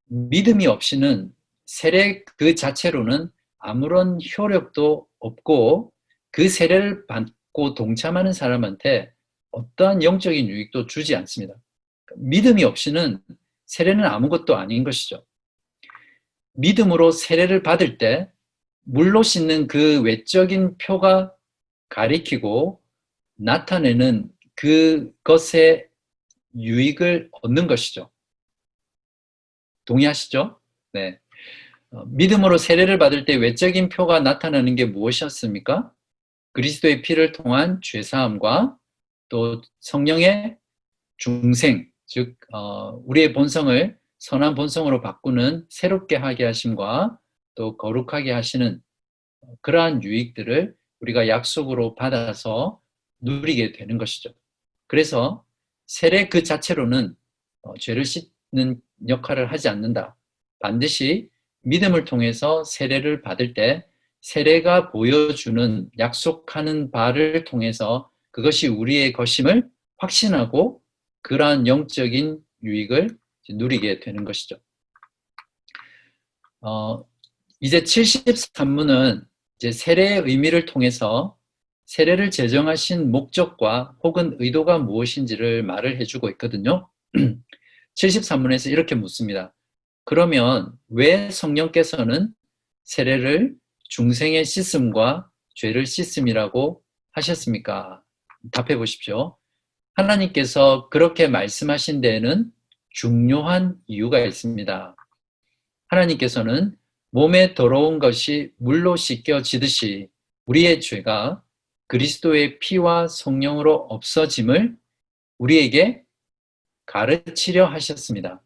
믿음이 없이는 세례 그 자체로는 아무런 효력도 없고 그 세례를 받고 동참하는 사람한테 어떠한 영적인 유익도 주지 않습니다. 믿음이 없이는 세례는 아무것도 아닌 것이죠. 믿음으로 세례를 받을 때 물로 씻는 그 외적인 표가 가리키고 나타내는 그것의 유익을 얻는 것이죠. 동의하시죠? 네. 믿음으로 세례를 받을 때 외적인 표가 나타나는 게 무엇이었습니까? 그리스도의 피를 통한 죄사함과 또 성령의 중생, 즉 우리의 본성을 선한 본성으로 바꾸는 새롭게 하게 하심과 또 거룩하게 하시는 그러한 유익들을 우리가 약속으로 받아서 누리게 되는 것이죠. 그래서 세례 그 자체로는 죄를 씻는 역할을 하지 않는다. 반드시 믿음을 통해서 세례를 받을 때 세례가 보여주는 약속하는 바를 통해서 그것이 우리의 것임을 확신하고 그러한 영적인 유익을 누리게 되는 것이죠. 이제 73문은 이제 세례의 의미를 통해서 세례를 제정하신 목적과 혹은 의도가 무엇인지를 말을 해주고 있거든요. 73문에서 이렇게 묻습니다. 그러면 왜 성령께서는 세례를 중생의 씻음과 죄를 씻음이라고 하셨습니까? 답해 보십시오. 하나님께서 그렇게 말씀하신 데에는 중요한 이유가 있습니다. 하나님께서는 몸에 더러운 것이 물로 씻겨지듯이 우리의 죄가 그리스도의 피와 성령으로 없어짐을 우리에게 가르치려 하셨습니다.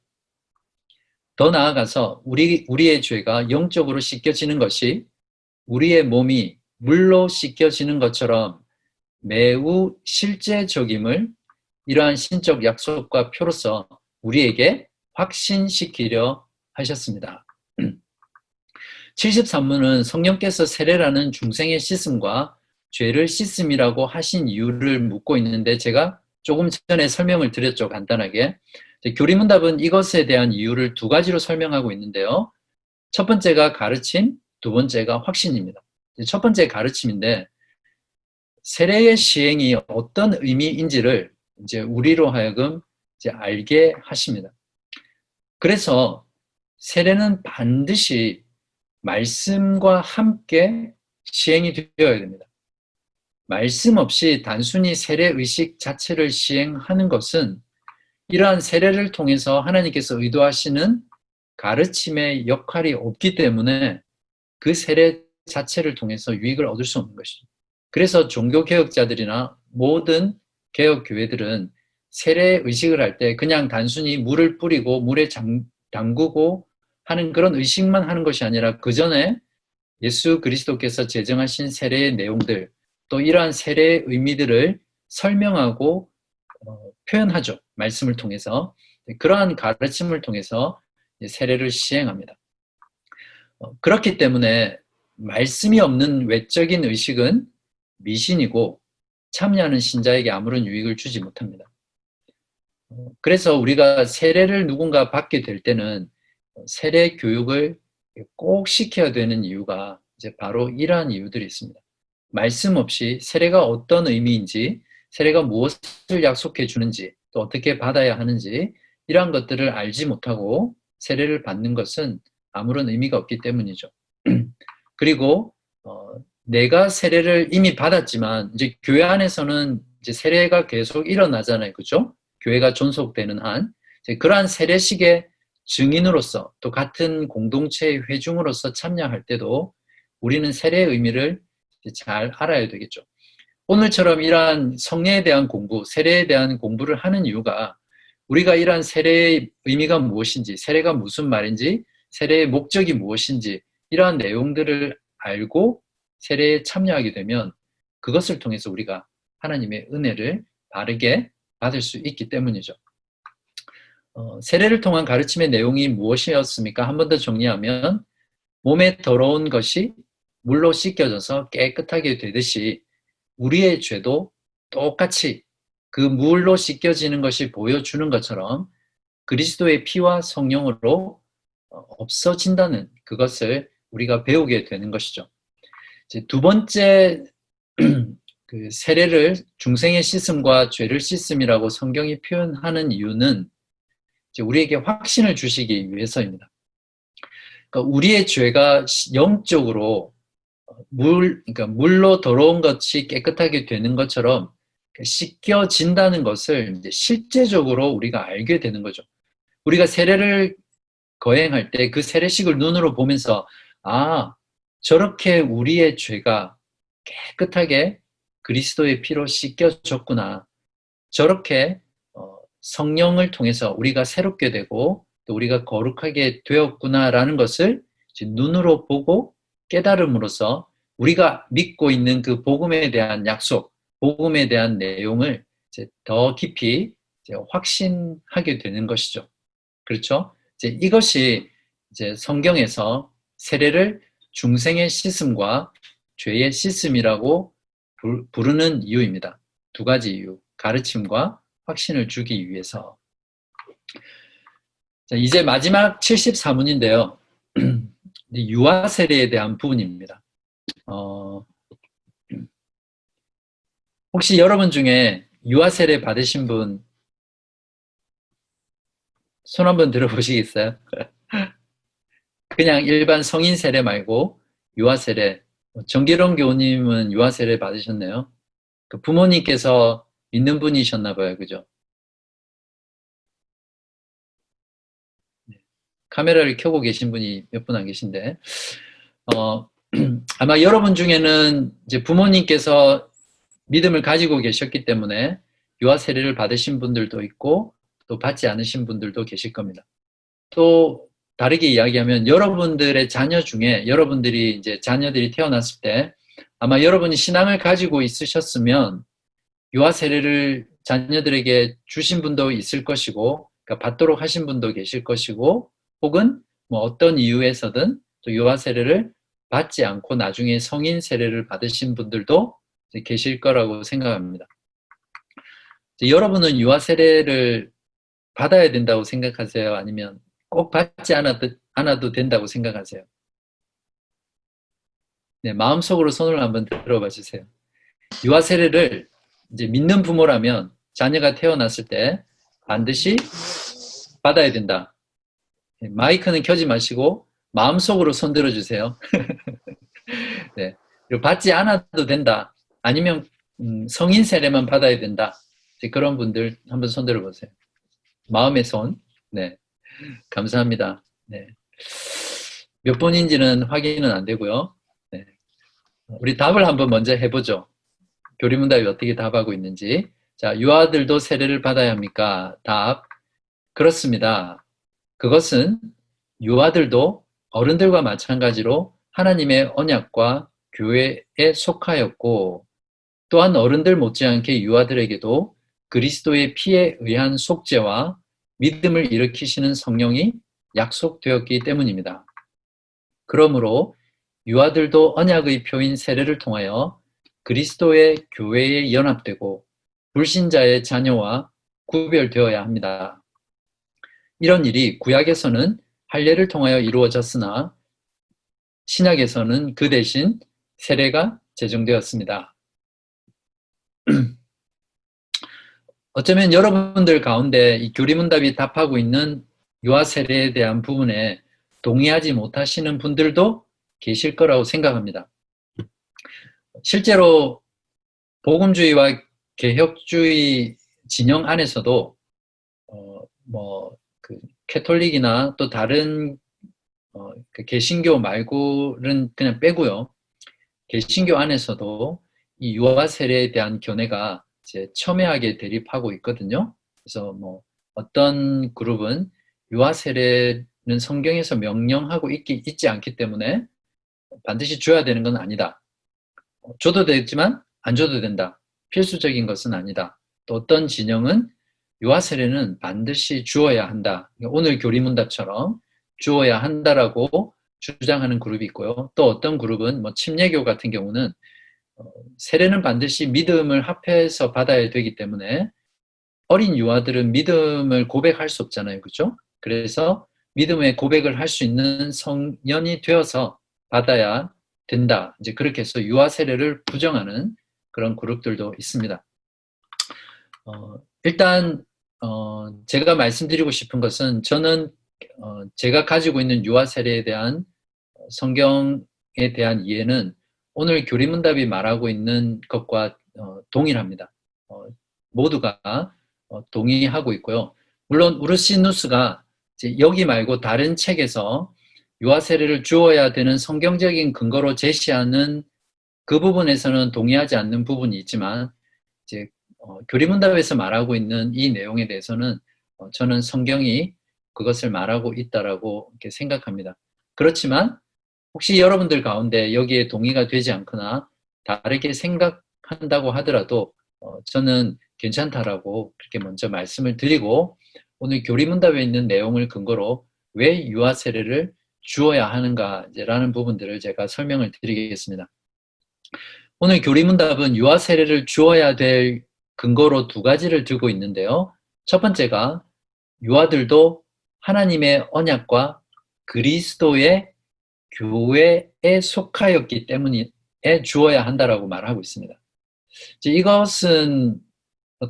더 나아가서 우리의 죄가 영적으로 씻겨지는 것이 우리의 몸이 물로 씻겨지는 것처럼 매우 실제적임을 이러한 신적 약속과 표로서 우리에게 확신시키려 하셨습니다. 73문은 성령께서 세례라는 중생의 씻음과 죄를 씻음이라고 하신 이유를 묻고 있는데 제가 조금 전에 설명을 드렸죠. 간단하게. 교리문답은 이것에 대한 이유를 두 가지로 설명하고 있는데요. 첫 번째가 가르침, 두 번째가 확신입니다. 첫 번째 가르침인데 세례의 시행이 어떤 의미인지를 이제 우리로 하여금 이제 알게 하십니다. 그래서 세례는 반드시 말씀과 함께 시행이 되어야 됩니다. 말씀 없이 단순히 세례 의식 자체를 시행하는 것은 이러한 세례를 통해서 하나님께서 의도하시는 가르침의 역할이 없기 때문에 그 세례 자체를 통해서 유익을 얻을 수 없는 것이죠. 그래서 종교개혁자들이나 모든 개혁교회들은 세례 의식을 할 때 그냥 단순히 물을 뿌리고 물에 담그고 하는 그런 의식만 하는 것이 아니라 그 전에 예수 그리스도께서 제정하신 세례의 내용들 또 이러한 세례의 의미들을 설명하고 표현하죠. 말씀을 통해서. 그러한 가르침을 통해서 세례를 시행합니다. 그렇기 때문에 말씀이 없는 외적인 의식은 미신이고 참여하는 신자에게 아무런 유익을 주지 못합니다. 그래서 우리가 세례를 누군가 받게 될 때는 세례 교육을 꼭 시켜야 되는 이유가 이제 바로 이러한 이유들이 있습니다. 말씀 없이 세례가 어떤 의미인지, 세례가 무엇을 약속해 주는지, 또 어떻게 받아야 하는지 이러한 것들을 알지 못하고 세례를 받는 것은 아무런 의미가 없기 때문이죠. 그리고 내가 세례를 이미 받았지만 이제 교회 안에서는 이제 세례가 계속 일어나잖아요, 그죠? 교회가 존속되는 한 그러한 세례식의 증인으로서 또 같은 공동체의 회중으로서 참여할 때도 우리는 세례의 의미를 잘 알아야 되겠죠. 오늘처럼 이러한 성례에 대한 공부, 세례에 대한 공부를 하는 이유가 우리가 이러한 세례의 의미가 무엇인지, 세례가 무슨 말인지, 세례의 목적이 무엇인지 이러한 내용들을 알고 세례에 참여하게 되면 그것을 통해서 우리가 하나님의 은혜를 바르게 받을 수 있기 때문이죠. 세례를 통한 가르침의 내용이 무엇이었습니까? 한 번 더 정리하면 몸에 더러운 것이 물로 씻겨져서 깨끗하게 되듯이 우리의 죄도 똑같이 그 물로 씻겨지는 것이 보여주는 것처럼 그리스도의 피와 성령으로 없어진다는 그것을 우리가 배우게 되는 것이죠. 이제 두 번째 그 세례를 중생의 씻음과 죄를 씻음이라고 성경이 표현하는 이유는 이제 우리에게 확신을 주시기 위해서입니다. 그러니까 우리의 죄가 영적으로 그러니까 물로 더러운 것이 깨끗하게 되는 것처럼 씻겨진다는 것을 이제 실제적으로 우리가 알게 되는 거죠. 우리가 세례를 거행할 때 그 세례식을 눈으로 보면서 아, 저렇게 우리의 죄가 깨끗하게 그리스도의 피로 씻겨졌구나. 저렇게 성령을 통해서 우리가 새롭게 되고 또 우리가 거룩하게 되었구나라는 것을 눈으로 보고 깨달음으로써 우리가 믿고 있는 그 복음에 대한 약속, 복음에 대한 내용을 이제 더 깊이 이제 확신하게 되는 것이죠. 그렇죠? 이제 이것이 이제 성경에서 세례를 중생의 씻음과 죄의 씻음이라고 부르는 이유입니다. 두 가지 이유, 가르침과 확신을 주기 위해서. 자, 이제 마지막 74문인데요. 유아 세례에 대한 부분입니다. 혹시 여러분 중에 유아 세례 받으신 분 손 한번 들어보시겠어요? 그냥 일반 성인 세례 말고 유아 세례. 정기론 교우님은 유아 세례 받으셨네요. 그 부모님께서 믿는 분이셨나 봐요. 그죠? 카메라를 켜고 계신 분이 몇 분 안 계신데, 아마 여러분 중에는 이제 부모님께서 믿음을 가지고 계셨기 때문에 유아 세례를 받으신 분들도 있고, 또 받지 않으신 분들도 계실 겁니다. 또 다르게 이야기하면 여러분들의 자녀 중에 여러분들이 이제 자녀들이 태어났을 때 아마 여러분이 신앙을 가지고 있으셨으면 유아 세례를 자녀들에게 주신 분도 있을 것이고, 그러니까 받도록 하신 분도 계실 것이고, 혹은 뭐 어떤 이유에서든 또 유아 세례를 받지 않고 나중에 성인 세례를 받으신 분들도 계실 거라고 생각합니다. 여러분은 유아 세례를 받아야 된다고 생각하세요? 아니면 꼭 받지 않아도 된다고 생각하세요? 네, 마음속으로 손을 한번 들어봐 주세요. 유아 세례를 이제 믿는 부모라면 자녀가 태어났을 때 반드시 받아야 된다. 마이크는 켜지 마시고 마음속으로 손 들어주세요. 네, 그리고 받지 않아도 된다. 아니면 성인 세례만 받아야 된다. 그런 분들 한번 손 들어보세요. 마음의 손. 네, 감사합니다. 네, 몇 분인지는 확인은 안 되고요. 네, 우리 답을 한번 먼저 해보죠. 교리문답이 어떻게 답하고 있는지. 자, 유아들도 세례를 받아야 합니까? 답. 그렇습니다. 그것은 유아들도 어른들과 마찬가지로 하나님의 언약과 교회에 속하였고, 또한 어른들 못지않게 유아들에게도 그리스도의 피에 의한 속죄와 믿음을 일으키시는 성령이 약속되었기 때문입니다. 그러므로 유아들도 언약의 표인 세례를 통하여 그리스도의 교회에 연합되고 불신자의 자녀와 구별되어야 합니다. 이런 일이 구약에서는 할례를 통하여 이루어졌으나 신약에서는 그 대신 세례가 제정되었습니다. 어쩌면 여러분들 가운데 이 교리문답이 답하고 있는 유아 세례에 대한 부분에 동의하지 못하시는 분들도 계실 거라고 생각합니다. 실제로 복음주의와 개혁주의 진영 안에서도 캐톨릭이나 또 다른 그 개신교 말고는 그냥 빼고요. 개신교 안에서도 이 유아 세례에 대한 견해가 이제 첨예하게 대립하고 있거든요. 그래서 어떤 그룹은 유아 세례는 성경에서 명령하고 있지 않기 때문에 반드시 줘야 되는 건 아니다. 줘도 되지만 안 줘도 된다. 필수적인 것은 아니다. 또 어떤 진영은 유아 세례는 반드시 주어야 한다. 오늘 교리문답처럼 주어야 한다라고 주장하는 그룹이 있고요. 또 어떤 그룹은 침례교 같은 경우는 세례는 반드시 믿음을 합해서 받아야 되기 때문에 어린 유아들은 믿음을 고백할 수 없잖아요. 그렇죠? 그래서 믿음의 고백을 할 수 있는 성년이 되어서 받아야 된다. 이제 그렇게 해서 유아 세례를 부정하는 그런 그룹들도 있습니다. 일단 제가 말씀드리고 싶은 것은 저는 제가 가지고 있는 유아 세례에 대한 성경에 대한 이해는 오늘 교리문답이 말하고 있는 것과 동일합니다. 모두가 동의하고 있고요. 물론 우르시누스가 여기 말고 다른 책에서 유아 세례를 주어야 되는 성경적인 근거로 제시하는 그 부분에서는 동의하지 않는 부분이 있지만 이제 교리문답에서 말하고 있는 이 내용에 대해서는 저는 성경이 그것을 말하고 있다라고 이렇게 생각합니다. 그렇지만 혹시 여러분들 가운데 여기에 동의가 되지 않거나 다르게 생각한다고 하더라도 저는 괜찮다라고 그렇게 먼저 말씀을 드리고 오늘 교리문답에 있는 내용을 근거로 왜 유아 세례를 주어야 하는가라는 부분들을 제가 설명을 드리겠습니다. 오늘 교리문답은 유아 세례를 주어야 될 근거로 두 가지를 들고 있는데요. 첫 번째가 유아들도 하나님의 언약과 그리스도의 교회에 속하였기 때문에 주어야 한다라고 말하고 있습니다. 이것은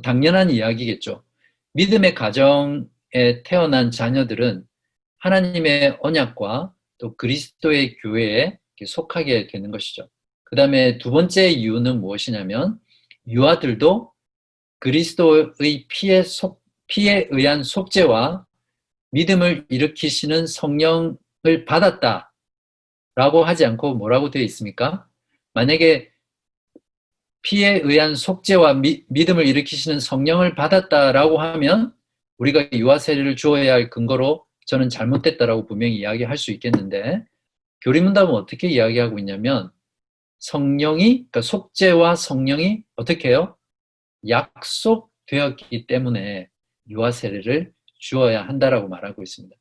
당연한 이야기겠죠. 믿음의 가정에 태어난 자녀들은 하나님의 언약과 또 그리스도의 교회에 속하게 되는 것이죠. 그 다음에 두 번째 이유는 무엇이냐면 유아들도 그리스도의 피에 의한 속죄와 믿음을 일으키시는 성령을 받았다라고 하지 않고 뭐라고 되어 있습니까? 만약에 피에 의한 속죄와 믿음을 일으키시는 성령을 받았다라고 하면 우리가 유아 세례를 주어야 할 근거로 저는 잘못됐다라고 분명히 이야기할 수 있겠는데 교리문답은 어떻게 이야기하고 있냐면 그러니까 속죄와 성령이 어떻게 해요? 약속되었기 때문에 유아 세례를 주어야 한다라고 말하고 있습니다.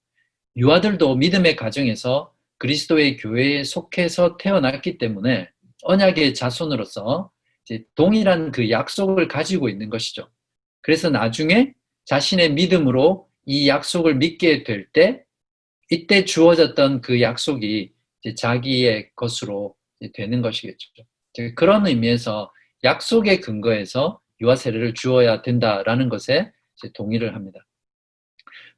유아들도 믿음의 가정에서 그리스도의 교회에 속해서 태어났기 때문에 언약의 자손으로서 이제 동일한 그 약속을 가지고 있는 것이죠. 그래서 나중에 자신의 믿음으로 이 약속을 믿게 될 때 이때 주어졌던 그 약속이 이제 자기의 것으로 되는 것이겠죠. 그런 의미에서 약속의 근거에서 유아 세례를 주어야 된다라는 것에 동의를 합니다.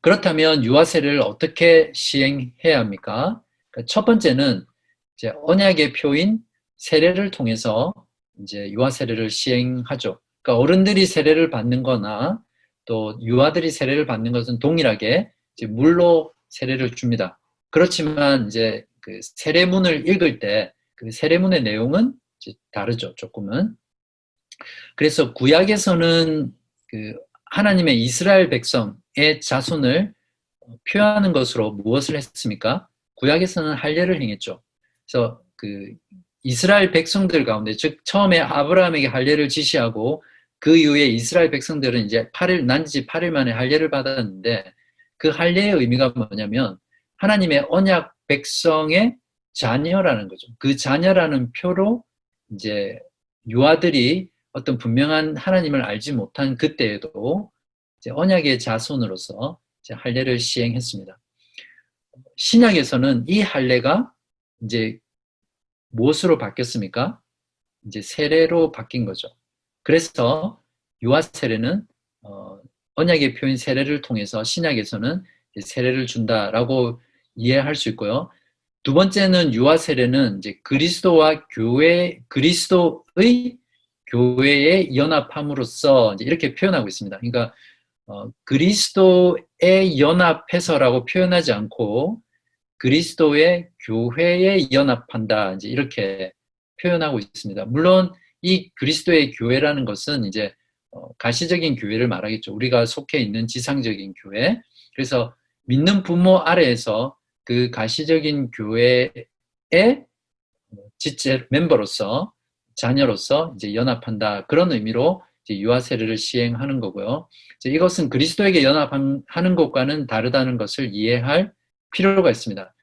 그렇다면 유아 세례를 어떻게 시행해야 합니까? 첫 번째는 이제 언약의 표인 세례를 통해서 이제 유아 세례를 시행하죠. 그러니까 어른들이 세례를 받는 거나 또 유아들이 세례를 받는 것은 동일하게 이제 물로 세례를 줍니다. 그렇지만 이제 그 세례문을 읽을 때 그 세례문의 내용은 이제 다르죠, 조금은. 그래서 구약에서는 그 하나님의 이스라엘 백성의 자손을 표현하는 것으로 무엇을 했습니까? 구약에서는 할례를 행했죠. 그래서 그 이스라엘 백성들 가운데, 즉 처음에 아브라함에게 할례를 지시하고 그 이후에 이스라엘 백성들은 이제 난지 8일 만에 할례를 받았는데 그 할례의 의미가 뭐냐면 하나님의 언약 백성의 자녀라는 거죠. 그 자녀라는 표로 이제 유아들이 어떤 분명한 하나님을 알지 못한 그때에도 이제 언약의 자손으로서 이제 할례를 시행했습니다. 신약에서는 이 할례가 이제 무엇으로 바뀌었습니까? 이제 세례로 바뀐 거죠. 그래서 유아 세례는 언약의 표인 세례를 통해서 신약에서는 세례를 준다라고 이해할 수 있고요. 두 번째는 유아 세례는 이제 그리스도와 그리스도의 교회의 연합함으로써 이제 이렇게 표현하고 있습니다. 그러니까 그리스도의 연합해서라고 표현하지 않고 그리스도의 교회에 연합한다. 이제 이렇게 표현하고 있습니다. 물론 이 그리스도의 교회라는 것은 이제 가시적인 교회를 말하겠죠. 우리가 속해 있는 지상적인 교회. 그래서 믿는 부모 아래에서 그 가시적인 교회의 지체 멤버로서 자녀로서 이제 연합한다. 그런 의미로 이제 유아 세례를 시행하는 거고요. 이것은 그리스도에게 연합하는 것과는 다르다는 것을 이해할 필요가 있습니다.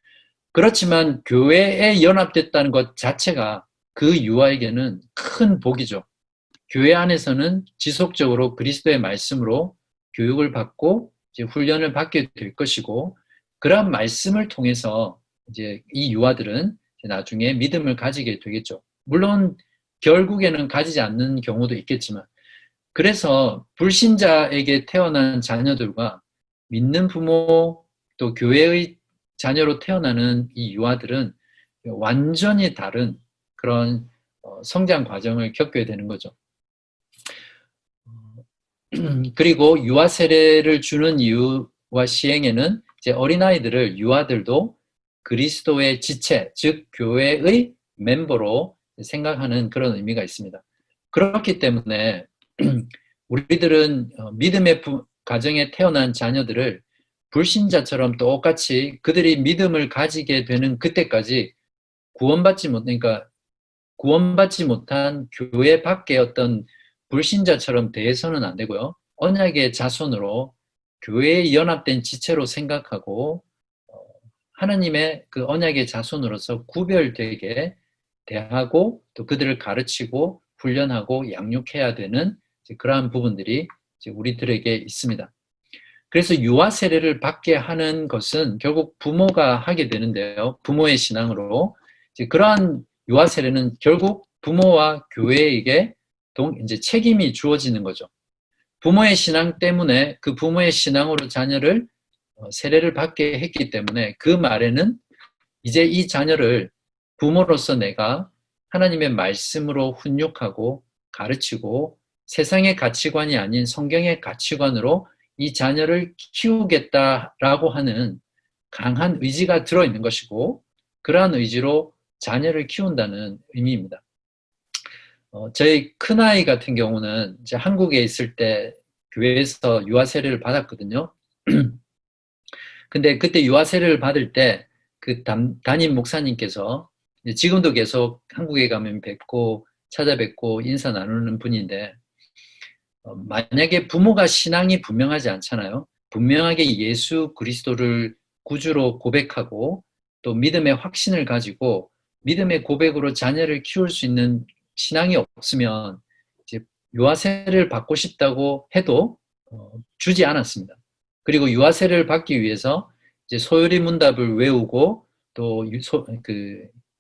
그렇지만 교회에 연합됐다는 것 자체가 그 유아에게는 큰 복이죠. 교회 안에서는 지속적으로 그리스도의 말씀으로 교육을 받고 이제 훈련을 받게 될 것이고, 그러한 말씀을 통해서 이제 이 유아들은 나중에 믿음을 가지게 되겠죠. 물론 결국에는 가지지 않는 경우도 있겠지만, 그래서 불신자에게 태어난 자녀들과 믿는 부모 또 교회의 자녀로 태어나는 이 유아들은 완전히 다른 그런 성장 과정을 겪게 되는 거죠. 그리고 유아 세례를 주는 이유와 시행에는 이제 어린아이들을 유아들도 그리스도의 지체, 즉 교회의 멤버로 생각하는 그런 의미가 있습니다. 그렇기 때문에 우리들은 믿음의 가정에 태어난 자녀들을 불신자처럼 똑같이 그들이 믿음을 가지게 되는 그때까지 그러니까 구원받지 못한 교회 밖의 어떤 불신자처럼 대해서는 안 되고요. 언약의 자손으로 교회에 연합된 지체로 생각하고 하나님의 그 언약의 자손으로서 구별되게 대하고 또 그들을 가르치고 훈련하고 양육해야 되는 그러한 부분들이 우리들에게 있습니다. 그래서 유아 세례를 받게 하는 것은 결국 부모가 하게 되는데요. 부모의 신앙으로 그러한 유아 세례는 결국 부모와 교회에게 이제 책임이 주어지는 거죠. 부모의 신앙 때문에 그 부모의 신앙으로 자녀를 세례를 받게 했기 때문에 그 말에는 이제 이 자녀를 부모로서 내가 하나님의 말씀으로 훈육하고 가르치고 세상의 가치관이 아닌 성경의 가치관으로 이 자녀를 키우겠다라고 하는 강한 의지가 들어있는 것이고, 그러한 의지로 자녀를 키운다는 의미입니다. 저희 큰아이 같은 경우는 이제 한국에 있을 때 교회에서 유아 세례를 받았거든요. 근데 그때 유아 세례를 받을 때 그 담임 목사님께서 지금도 계속 한국에 가면 뵙고 찾아뵙고 인사 나누는 분인데, 만약에 부모가 신앙이 분명하지 않잖아요. 분명하게 예수 그리스도를 구주로 고백하고 또 믿음의 확신을 가지고 믿음의 고백으로 자녀를 키울 수 있는 신앙이 없으면 이제 유아 세례를 받고 싶다고 해도 주지 않았습니다. 그리고 유아 세례를 받기 위해서 이제 소요리 문답을 외우고 또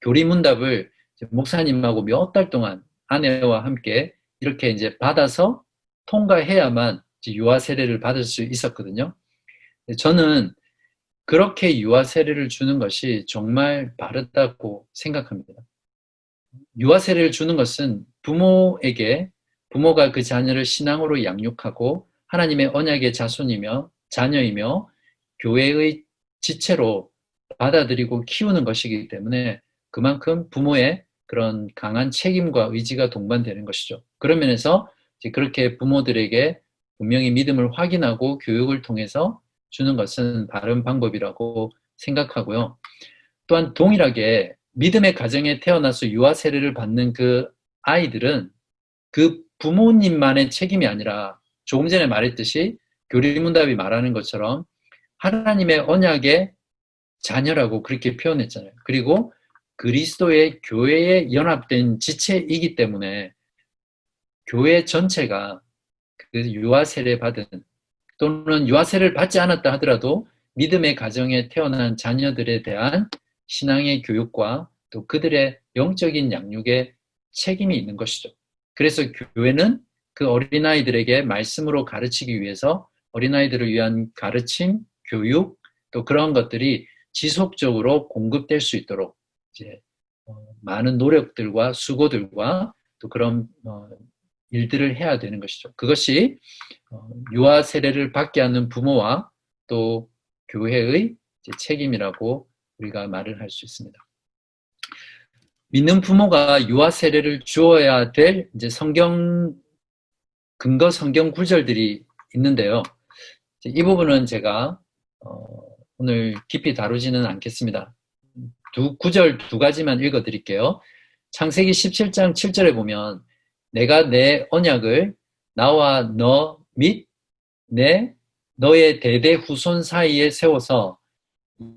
교리 문답을 목사님하고 몇 달 동안 아내와 함께 이렇게 이제 받아서 통과해야만 유아 세례를 받을 수 있었거든요. 저는 그렇게 유아 세례를 주는 것이 정말 바르다고 생각합니다. 유아 세례를 주는 것은 부모가 그 자녀를 신앙으로 양육하고 하나님의 언약의 자손이며 자녀이며 교회의 지체로 받아들이고 키우는 것이기 때문에 그만큼 부모의 그런 강한 책임과 의지가 동반되는 것이죠. 그런 면에서 그렇게 부모들에게 분명히 믿음을 확인하고 교육을 통해서 주는 것은 바른 방법이라고 생각하고요. 또한 동일하게 믿음의 가정에 태어나서 유아 세례를 받는 그 아이들은 그 부모님만의 책임이 아니라 조금 전에 말했듯이 교리문답이 말하는 것처럼 하나님의 언약의 자녀라고 그렇게 표현했잖아요. 그리고 그리스도의 교회에 연합된 지체이기 때문에 교회 전체가 그 유아 세례 받은 또는 유아 세례를 받지 않았다 하더라도 믿음의 가정에 태어난 자녀들에 대한 신앙의 교육과 또 그들의 영적인 양육에 책임이 있는 것이죠. 그래서 교회는 그 어린아이들에게 말씀으로 가르치기 위해서 어린아이들을 위한 가르침, 교육, 또 그런 것들이 지속적으로 공급될 수 있도록 이제 많은 노력들과 수고들과 또 그런 일들을 해야 되는 것이죠. 그것이 유아 세례를 받게 하는 부모와 또 교회의 책임이라고 우리가 말을 할 수 있습니다. 믿는 부모가 유아 세례를 주어야 될 이제 근거 성경 구절들이 있는데요. 이 부분은 제가 오늘 깊이 다루지는 않겠습니다. 구절 두 가지만 읽어드릴게요. 창세기 17장 7절에 보면 내가 내 언약을 나와 너 및 너의 대대 후손 사이에 세워서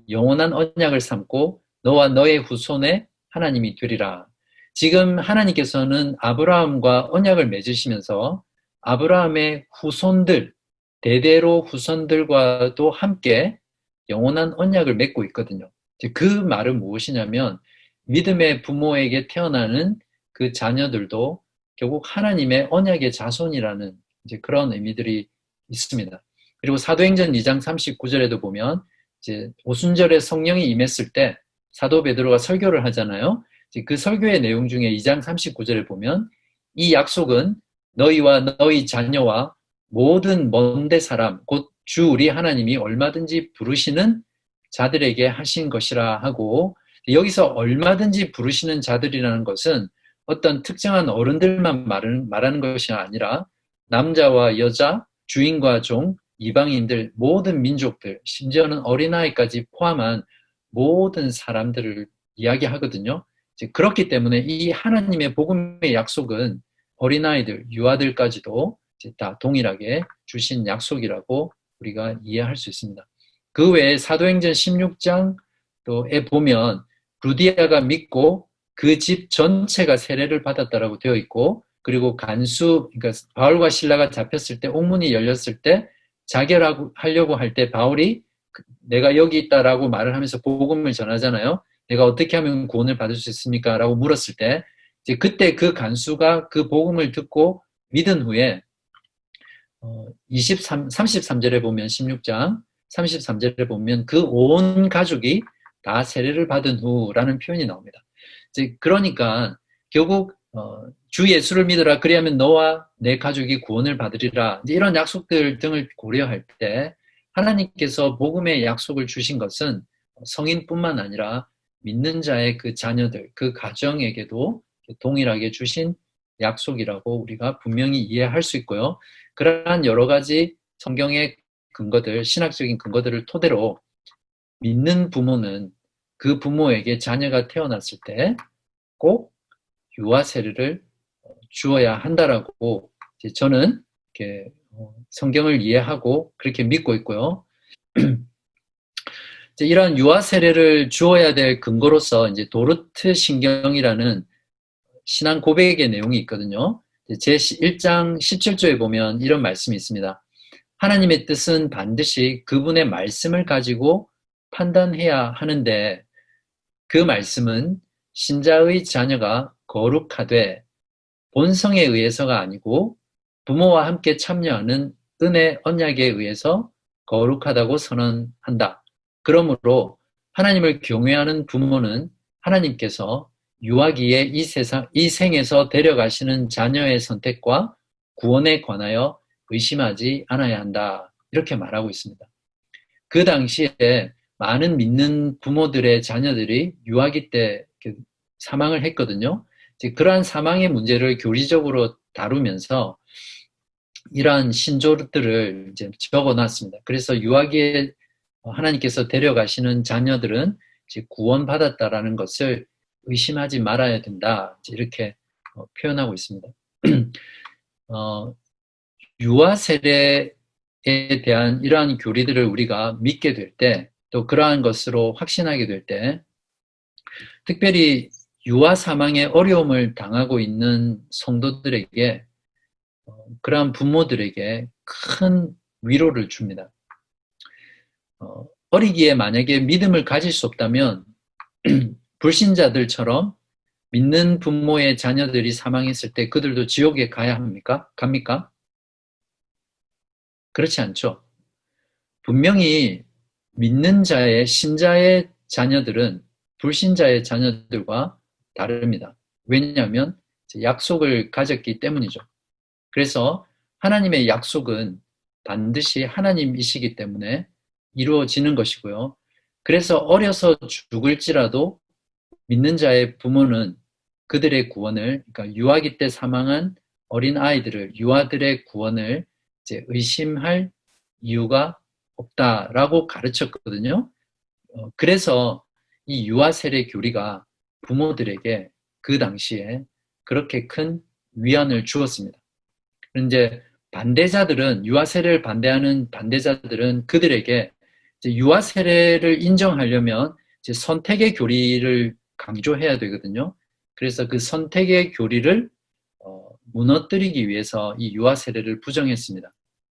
영원한 언약을 삼고 너와 너의 후손의 하나님이 되리라. 지금 하나님께서는 아브라함과 언약을 맺으시면서 아브라함의 후손들, 대대로 후손들과도 함께 영원한 언약을 맺고 있거든요. 그 말은 무엇이냐면 믿음의 부모에게 태어나는 그 자녀들도 결국 하나님의 언약의 자손이라는 이제 그런 의미들이 있습니다. 그리고 사도행전 2장 39절에도 보면 이제 오순절에 성령이 임했을 때 사도 베드로가 설교를 하잖아요. 그 설교의 내용 중에 2장 39절에 보면 이 약속은 너희와 너희 자녀와 모든 먼데 사람 곧 주 우리 하나님이 얼마든지 부르시는 자들에게 하신 것이라 하고 여기서 얼마든지 부르시는 자들이라는 것은 어떤 특정한 어른들만 말하는 것이 아니라 남자와 여자, 주인과 종, 이방인들, 모든 민족들, 심지어는 어린아이까지 포함한 모든 사람들을 이야기하거든요. 그렇기 때문에 이 하나님의 복음의 약속은 어린아이들, 유아들까지도 다 동일하게 주신 약속이라고 우리가 이해할 수 있습니다. 그 외에 사도행전 16장 또에 보면 루디아가 믿고 그 집 전체가 세례를 받았다라고 되어 있고 그리고 그러니까 바울과 실라가 잡혔을 때 옥문이 열렸을 때 자결하려고 할 때 바울이 내가 여기 있다라고 말을 하면서 복음을 전하잖아요. 내가 어떻게 하면 구원을 받을 수 있습니까? 라고 물었을 때 이제 그때 그 간수가 그 복음을 듣고 믿은 후에 33절에 보면 16장 33절에 보면 그 온 가족이 다 세례를 받은 후라는 표현이 나옵니다. 이제 그러니까 결국 주 예수를 믿어라 그리하면 너와 내 가족이 구원을 받으리라 이런 약속들 등을 고려할 때 하나님께서 복음의 약속을 주신 것은 성인뿐만 아니라 믿는 자의 그 자녀들, 그 가정에게도 동일하게 주신 약속이라고 우리가 분명히 이해할 수 있고요. 그러한 여러 가지 성경의 근거들, 신학적인 근거들을 토대로 믿는 부모는 그 부모에게 자녀가 태어났을 때 꼭 유아 세례를 주어야 한다라고 저는 이렇게 성경을 이해하고 그렇게 믿고 있고요. 이런 유아 세례를 주어야 될 근거로서 이제 도르트 신경이라는 신앙 고백의 내용이 있거든요. 제 1장 17조에 보면 이런 말씀이 있습니다. 하나님의 뜻은 반드시 그분의 말씀을 가지고 판단해야 하는데 그 말씀은 신자의 자녀가 거룩하되 본성에 의해서가 아니고 부모와 함께 참여하는 은혜 언약에 의해서 거룩하다고 선언한다. 그러므로 하나님을 경외하는 부모는 하나님께서 유아기에 이 생에서 데려가시는 자녀의 선택과 구원에 관하여 의심하지 않아야 한다. 이렇게 말하고 있습니다. 그 당시에 많은 믿는 부모들의 자녀들이 유아기 때 사망을 했거든요. 그러한 사망의 문제를 교리적으로 다루면서 이러한 신조들을 이제 적어놨습니다. 그래서 유아기에 하나님께서 데려가시는 자녀들은 이제 구원받았다라는 것을 의심하지 말아야 된다. 이렇게 표현하고 있습니다. 유아 세례에 대한 이러한 교리들을 우리가 믿게 될 때, 또 그러한 것으로 확신하게 될 때, 특별히 유아 사망의 어려움을 당하고 있는 성도들에게 그러한 부모들에게 큰 위로를 줍니다. 어리기에 만약에 믿음을 가질 수 없다면 불신자들처럼 믿는 부모의 자녀들이 사망했을 때 그들도 지옥에 가야 합니까? 갑니까? 그렇지 않죠. 분명히 믿는 자의 신자의 자녀들은 불신자의 자녀들과 다릅니다. 왜냐하면 약속을 가졌기 때문이죠. 그래서 하나님의 약속은 반드시 하나님이시기 때문에 이루어지는 것이고요. 그래서 어려서 죽을지라도 믿는 자의 부모는 그들의 구원을, 그러니까 유아기 때 사망한 어린 아이들을, 유아들의 구원을 이제 의심할 이유가 없다라고 가르쳤거든요. 그래서 이 유아 세례 교리가 부모들에게 그 당시에 그렇게 큰 위안을 주었습니다. 그런데 반대자들은, 유아 세례를 반대하는 반대자들은 그들에게 이제 유아 세례를 인정하려면 이제 선택의 교리를 강조해야 되거든요. 그래서 그 선택의 교리를 무너뜨리기 위해서 이 유아 세례를 부정했습니다.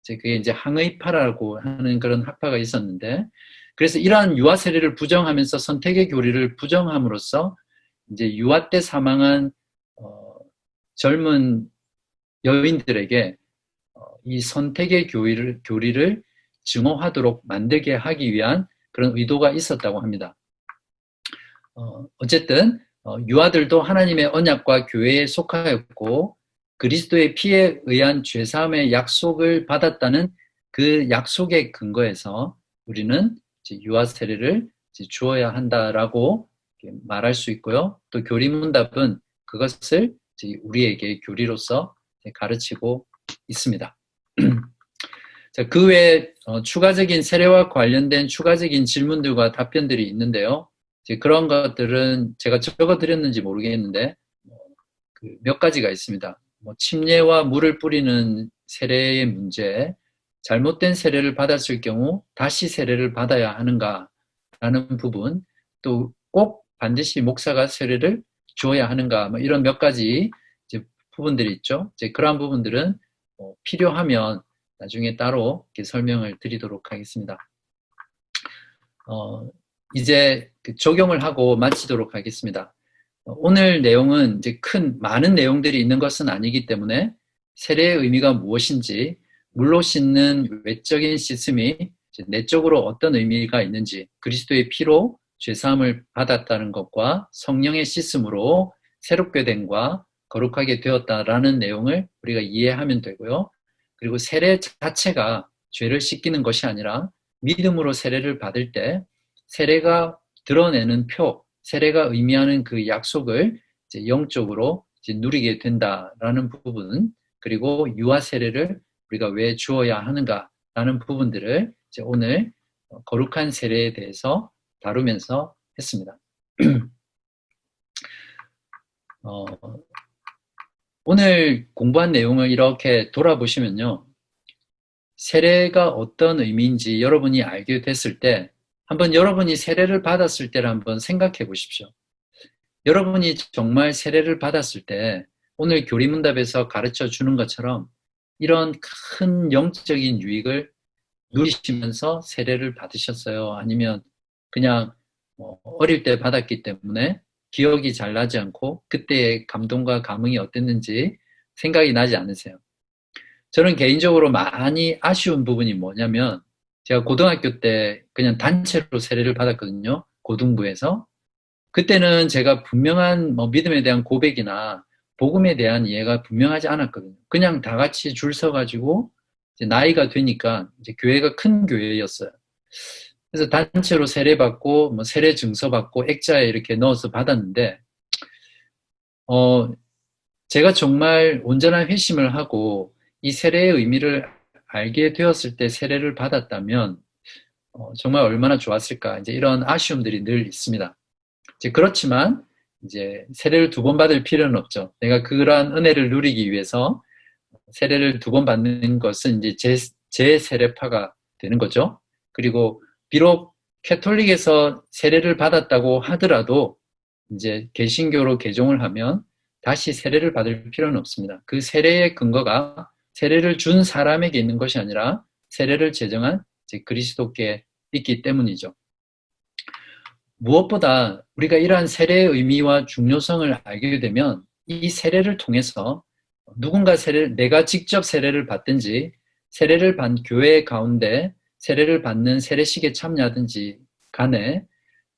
그게 이제 항의파라고 하는 그런 학파가 있었는데, 그래서 이러한 유아 세례를 부정하면서 선택의 교리를 부정함으로써 이제 유아 때 사망한 젊은 여인들에게 이 선택의 교리를 증오하도록 만들게 하기 위한 그런 의도가 있었다고 합니다. 어쨌든 유아들도 하나님의 언약과 교회에 속하였고 그리스도의 피에 의한 죄사함의 약속을 받았다는 그 약속의 근거에서 우리는 유아 세례를 주어야 한다라고 말할 수 있고요. 또 교리문답은 그것을 우리에게 교리로서 가르치고 있습니다. 그 외에 추가적인 세례와 관련된 추가적인 질문들과 답변들이 있는데요. 그런 것들은 제가 적어드렸는지 모르겠는데 몇 가지가 있습니다. 침례와 물을 뿌리는 세례의 문제, 잘못된 세례를 받았을 경우 다시 세례를 받아야 하는가라는 부분, 또 꼭 반드시 목사가 세례를 주어야 하는가, 이런 몇 가지 부분들이 있죠. 그러한 부분들은 필요하면 나중에 따로 이렇게 설명을 드리도록 하겠습니다. 이제 적용을 하고 마치도록 하겠습니다. 오늘 내용은 이제 많은 내용들이 있는 것은 아니기 때문에 세례의 의미가 무엇인지, 물로 씻는 외적인 씻음이 내적으로 어떤 의미가 있는지, 그리스도의 피로 죄사함을 받았다는 것과 성령의 씻음으로 새롭게 됨과 거룩하게 되었다라는 내용을 우리가 이해하면 되고요. 그리고 세례 자체가 죄를 씻기는 것이 아니라 믿음으로 세례를 받을 때 세례가 드러내는 표, 세례가 의미하는 그 약속을 이제 영적으로 이제 누리게 된다라는 부분, 그리고 유아 세례를 우리가 왜 주어야 하는가라는 부분들을 이제 오늘 거룩한 세례에 대해서 다루면서 했습니다. 오늘 공부한 내용을 이렇게 돌아보시면요. 세례가 어떤 의미인지 여러분이 알게 됐을 때 한번 여러분이 세례를 받았을 때를 한번 생각해 보십시오. 여러분이 정말 세례를 받았을 때 오늘 교리문답에서 가르쳐 주는 것처럼 이런 큰 영적인 유익을 누리시면서 세례를 받으셨어요? 아니면 그냥 어릴 때 받았기 때문에 기억이 잘 나지 않고 그때의 감동과 감흥이 어땠는지 생각이 나지 않으세요? 저는 개인적으로 많이 아쉬운 부분이 뭐냐면 제가 고등학교 때 그냥 단체로 세례를 받았거든요. 고등부에서. 그때는 제가 분명한 믿음에 대한 고백이나 복음에 대한 이해가 분명하지 않았거든요. 그냥 다 같이 줄 서가지고 이제 나이가 되니까 이제 교회가 큰 교회였어요. 그래서 단체로 세례받고 세례 증서 받고 액자에 이렇게 넣어서 받았는데 제가 정말 온전한 회심을 하고 이 세례의 의미를 알게 되었을 때 세례를 받았다면 정말 얼마나 좋았을까, 이제 이런 아쉬움들이 늘 있습니다. 이제 그렇지만 이제 세례를 2번 받을 필요는 없죠. 내가 그러한 은혜를 누리기 위해서 세례를 2번 받는 것은 이제 제 세례파가 되는 거죠. 그리고 비록 캐톨릭에서 세례를 받았다고 하더라도 이제 개신교로 개종을 하면 다시 세례를 받을 필요는 없습니다. 그 세례의 근거가 세례를 준 사람에게 있는 것이 아니라 세례를 제정한 그리스도께 있기 때문이죠. 무엇보다 우리가 이러한 세례의 의미와 중요성을 알게 되면 이 세례를 통해서 누군가 내가 직접 세례를 받든지 세례를 받은 교회 가운데 세례를 받는 세례식에 참여하든지 간에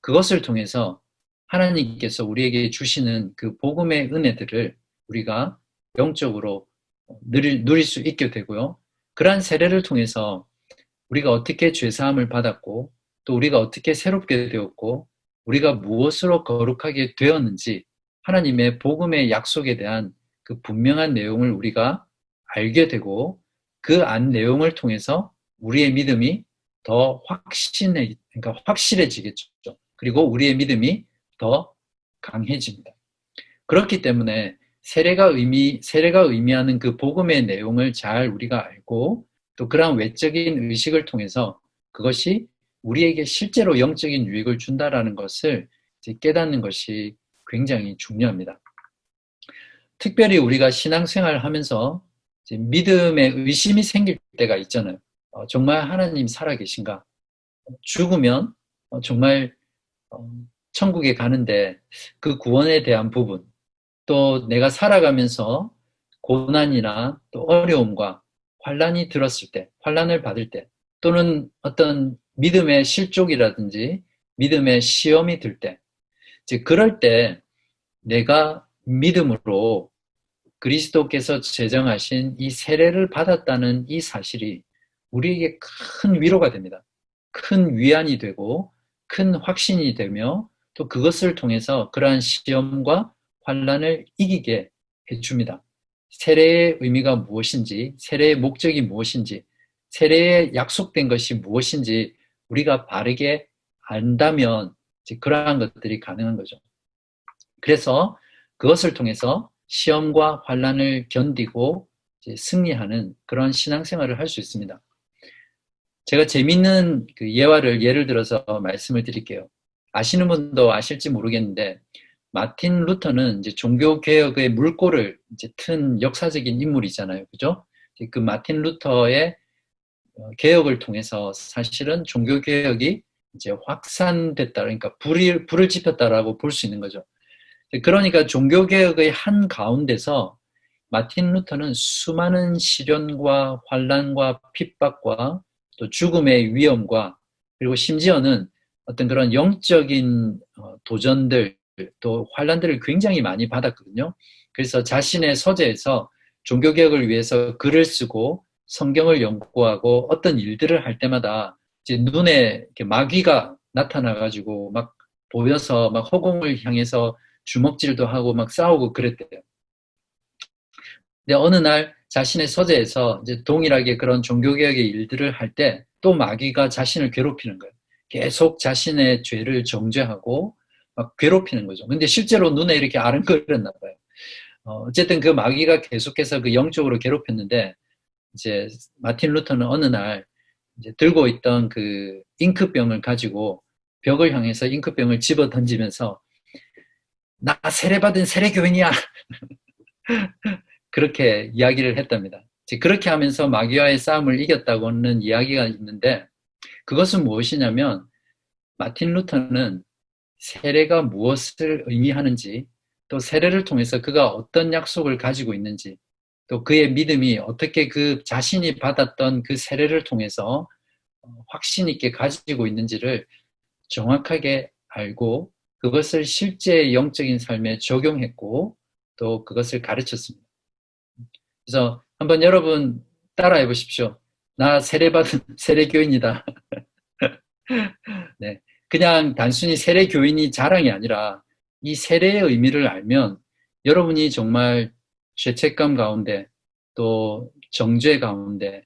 그것을 통해서 하나님께서 우리에게 주시는 그 복음의 은혜들을 우리가 영적으로 누릴 수 있게 되고요. 그러한 세례를 통해서 우리가 어떻게 죄사함을 받았고 또 우리가 어떻게 새롭게 되었고 우리가 무엇으로 거룩하게 되었는지 하나님의 복음의 약속에 대한 그 분명한 내용을 우리가 알게 되고 그 안 내용을 통해서 우리의 믿음이 더 확실해지겠죠. 그리고 우리의 믿음이 더 강해집니다. 그렇기 때문에 세례가 의미하는 그 복음의 내용을 잘 우리가 알고 또 그러한 외적인 의식을 통해서 그것이 우리에게 실제로 영적인 유익을 준다라는 것을 깨닫는 것이 굉장히 중요합니다. 특별히 우리가 신앙생활을 하면서 믿음에 의심이 생길 때가 있잖아요. 정말 하나님 살아계신가? 죽으면 정말 천국에 가는데 그 구원에 대한 부분, 또 내가 살아가면서 고난이나 또 어려움과 환난이 들었을 때, 환난을 받을 때, 또는 어떤 믿음의 실족이라든지 믿음의 시험이 들 때, 그럴 때 내가 믿음으로 그리스도께서 제정하신 이 세례를 받았다는 이 사실이 우리에게 큰 위로가 됩니다. 큰 위안이 되고 큰 확신이 되며 또 그것을 통해서 그러한 시험과 환난을 이기게 해줍니다. 세례의 의미가 무엇인지, 세례의 목적이 무엇인지, 세례에 약속된 것이 무엇인지 우리가 바르게 안다면 그러한 것들이 가능한 거죠. 그래서 그것을 통해서 시험과 환난을 견디고 승리하는 그런 신앙생활을 할 수 있습니다. 제가 재미있는 그 예를 들어서 말씀을 드릴게요. 아시는 분도 아실지 모르겠는데 마틴 루터는 이제 종교개혁의 물꼬를 이제 튼 역사적인 인물이잖아요. 그죠? 그 마틴 루터의 개혁을 통해서 사실은 종교개혁이 이제 확산됐다. 그러니까 불을 지폈다라고 볼 수 있는 거죠. 그러니까 종교개혁의 한 가운데서 마틴 루터는 수많은 시련과 환난과 핍박과 또 죽음의 위험과 그리고 심지어는 어떤 그런 영적인 도전들 또 환난들을 굉장히 많이 받았거든요. 그래서 자신의 서재에서 종교개혁을 위해서 글을 쓰고 성경을 연구하고 어떤 일들을 할 때마다 이제 눈에 이렇게 마귀가 나타나가지고 막 보여서 막 허공을 향해서 주먹질도 하고 막 싸우고 그랬대요. 근데 어느 날 자신의 서재에서 이제 동일하게 그런 종교개혁의 일들을 할 때 또 마귀가 자신을 괴롭히는 거예요. 계속 자신의 죄를 정죄하고 막 괴롭히는 거죠. 근데 실제로 눈에 이렇게 아른거렸나 봐요. 어쨌든 그 마귀가 계속해서 그 영적으로 괴롭혔는데 이제 마틴 루터는 어느 날 이제 들고 있던 그 잉크병을 가지고 벽을 향해서 잉크병을 집어 던지면서 나 세례받은 세례교인이야. 그렇게 이야기를 했답니다. 그렇게 하면서 마귀와의 싸움을 이겼다고는 이야기가 있는데 그것은 무엇이냐면 마틴 루터는 세례가 무엇을 의미하는지 또 세례를 통해서 그가 어떤 약속을 가지고 있는지 또 그의 믿음이 어떻게 그 자신이 받았던 그 세례를 통해서 확신 있게 가지고 있는지를 정확하게 알고 그것을 실제 영적인 삶에 적용했고 또 그것을 가르쳤습니다. 그래서 한번 여러분 따라해 보십시오. 나 세례받은 세례교인이다. 네, 그냥 단순히 세례교인이 자랑이 아니라 이 세례의 의미를 알면 여러분이 정말 죄책감 가운데 또 정죄 가운데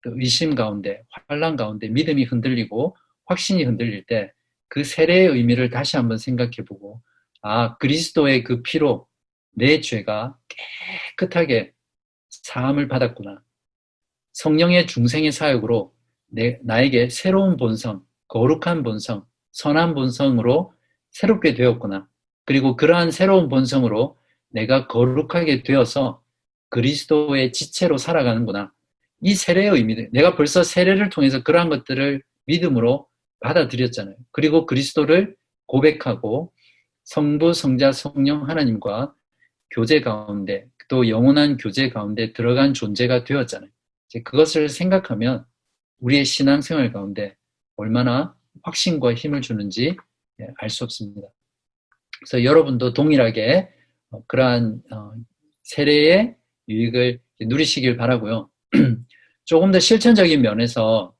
또 의심 가운데 환난 가운데 믿음이 흔들리고 확신이 흔들릴 때 그 세례의 의미를 다시 한번 생각해보고 아 그리스도의 그 피로 내 죄가 깨끗하게 사함을 받았구나. 성령의 중생의 사역으로 나에게 새로운 본성, 거룩한 본성, 선한 본성으로 새롭게 되었구나. 그리고 그러한 새로운 본성으로 내가 거룩하게 되어서 그리스도의 지체로 살아가는구나. 이 세례의 의미들, 내가 벌써 세례를 통해서 그러한 것들을 믿음으로 받아들였잖아요. 그리고 그리스도를 고백하고 성부, 성자, 성령 하나님과 교제 가운데, 또 영원한 교제 가운데 들어간 존재가 되었잖아요. 이제 그것을 생각하면 우리의 신앙생활 가운데 얼마나 확신과 힘을 주는지 알 수 없습니다. 그래서 여러분도 동일하게 그러한 세례의 유익을 누리시길 바라고요. 조금 더 실천적인 면에서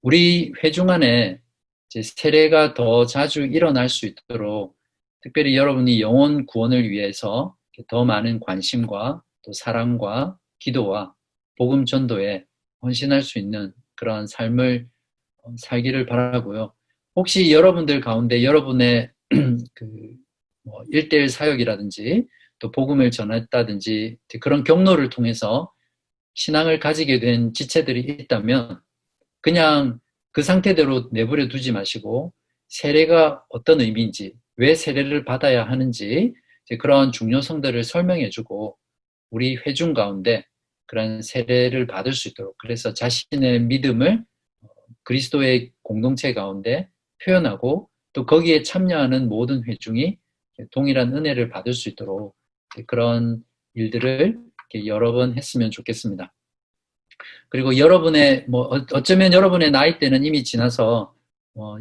우리 회중 안에 이제 세례가 더 자주 일어날 수 있도록 특별히 여러분이 영혼 구원을 위해서 더 많은 관심과 또 사랑과 기도와 복음 전도에 헌신할 수 있는 그러한 삶을 살기를 바라고요. 혹시 여러분들 가운데 여러분의 그 1대1 사역이라든지 또 복음을 전했다든지 그런 경로를 통해서 신앙을 가지게 된 지체들이 있다면 그냥 그 상태대로 내버려 두지 마시고 세례가 어떤 의미인지, 왜 세례를 받아야 하는지 그런 중요성들을 설명해주고 우리 회중 가운데 그런 세례를 받을 수 있도록, 그래서 자신의 믿음을 그리스도의 공동체 가운데 표현하고 또 거기에 참여하는 모든 회중이 동일한 은혜를 받을 수 있도록 그런 일들을 여러 번 했으면 좋겠습니다. 그리고 여러분의 어쩌면 여러분의 나이대는 이미 지나서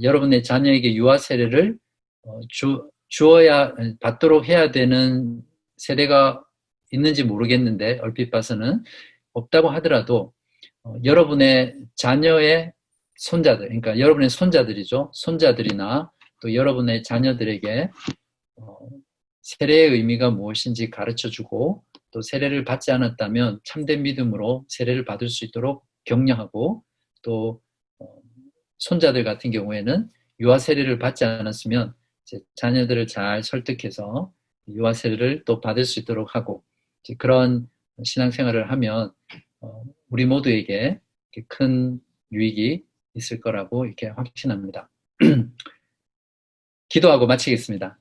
여러분의 자녀에게 유아 세례를 주어야 받도록 해야 되는 세대가 있는지 모르겠는데 얼핏 봐서는 없다고 하더라도 여러분의 자녀의 손자들, 그러니까 여러분의 손자들이죠. 손자들이나 또 여러분의 자녀들에게 세례의 의미가 무엇인지 가르쳐주고 또 세례를 받지 않았다면 참된 믿음으로 세례를 받을 수 있도록 격려하고 또 손자들 같은 경우에는 유아 세례를 받지 않았으면 이제 자녀들을 잘 설득해서 유아 세례를 또 받을 수 있도록 하고 그런 신앙생활을 하면 우리 모두에게 큰 유익이 있을 거라고 이렇게 확신합니다. 기도하고 마치겠습니다.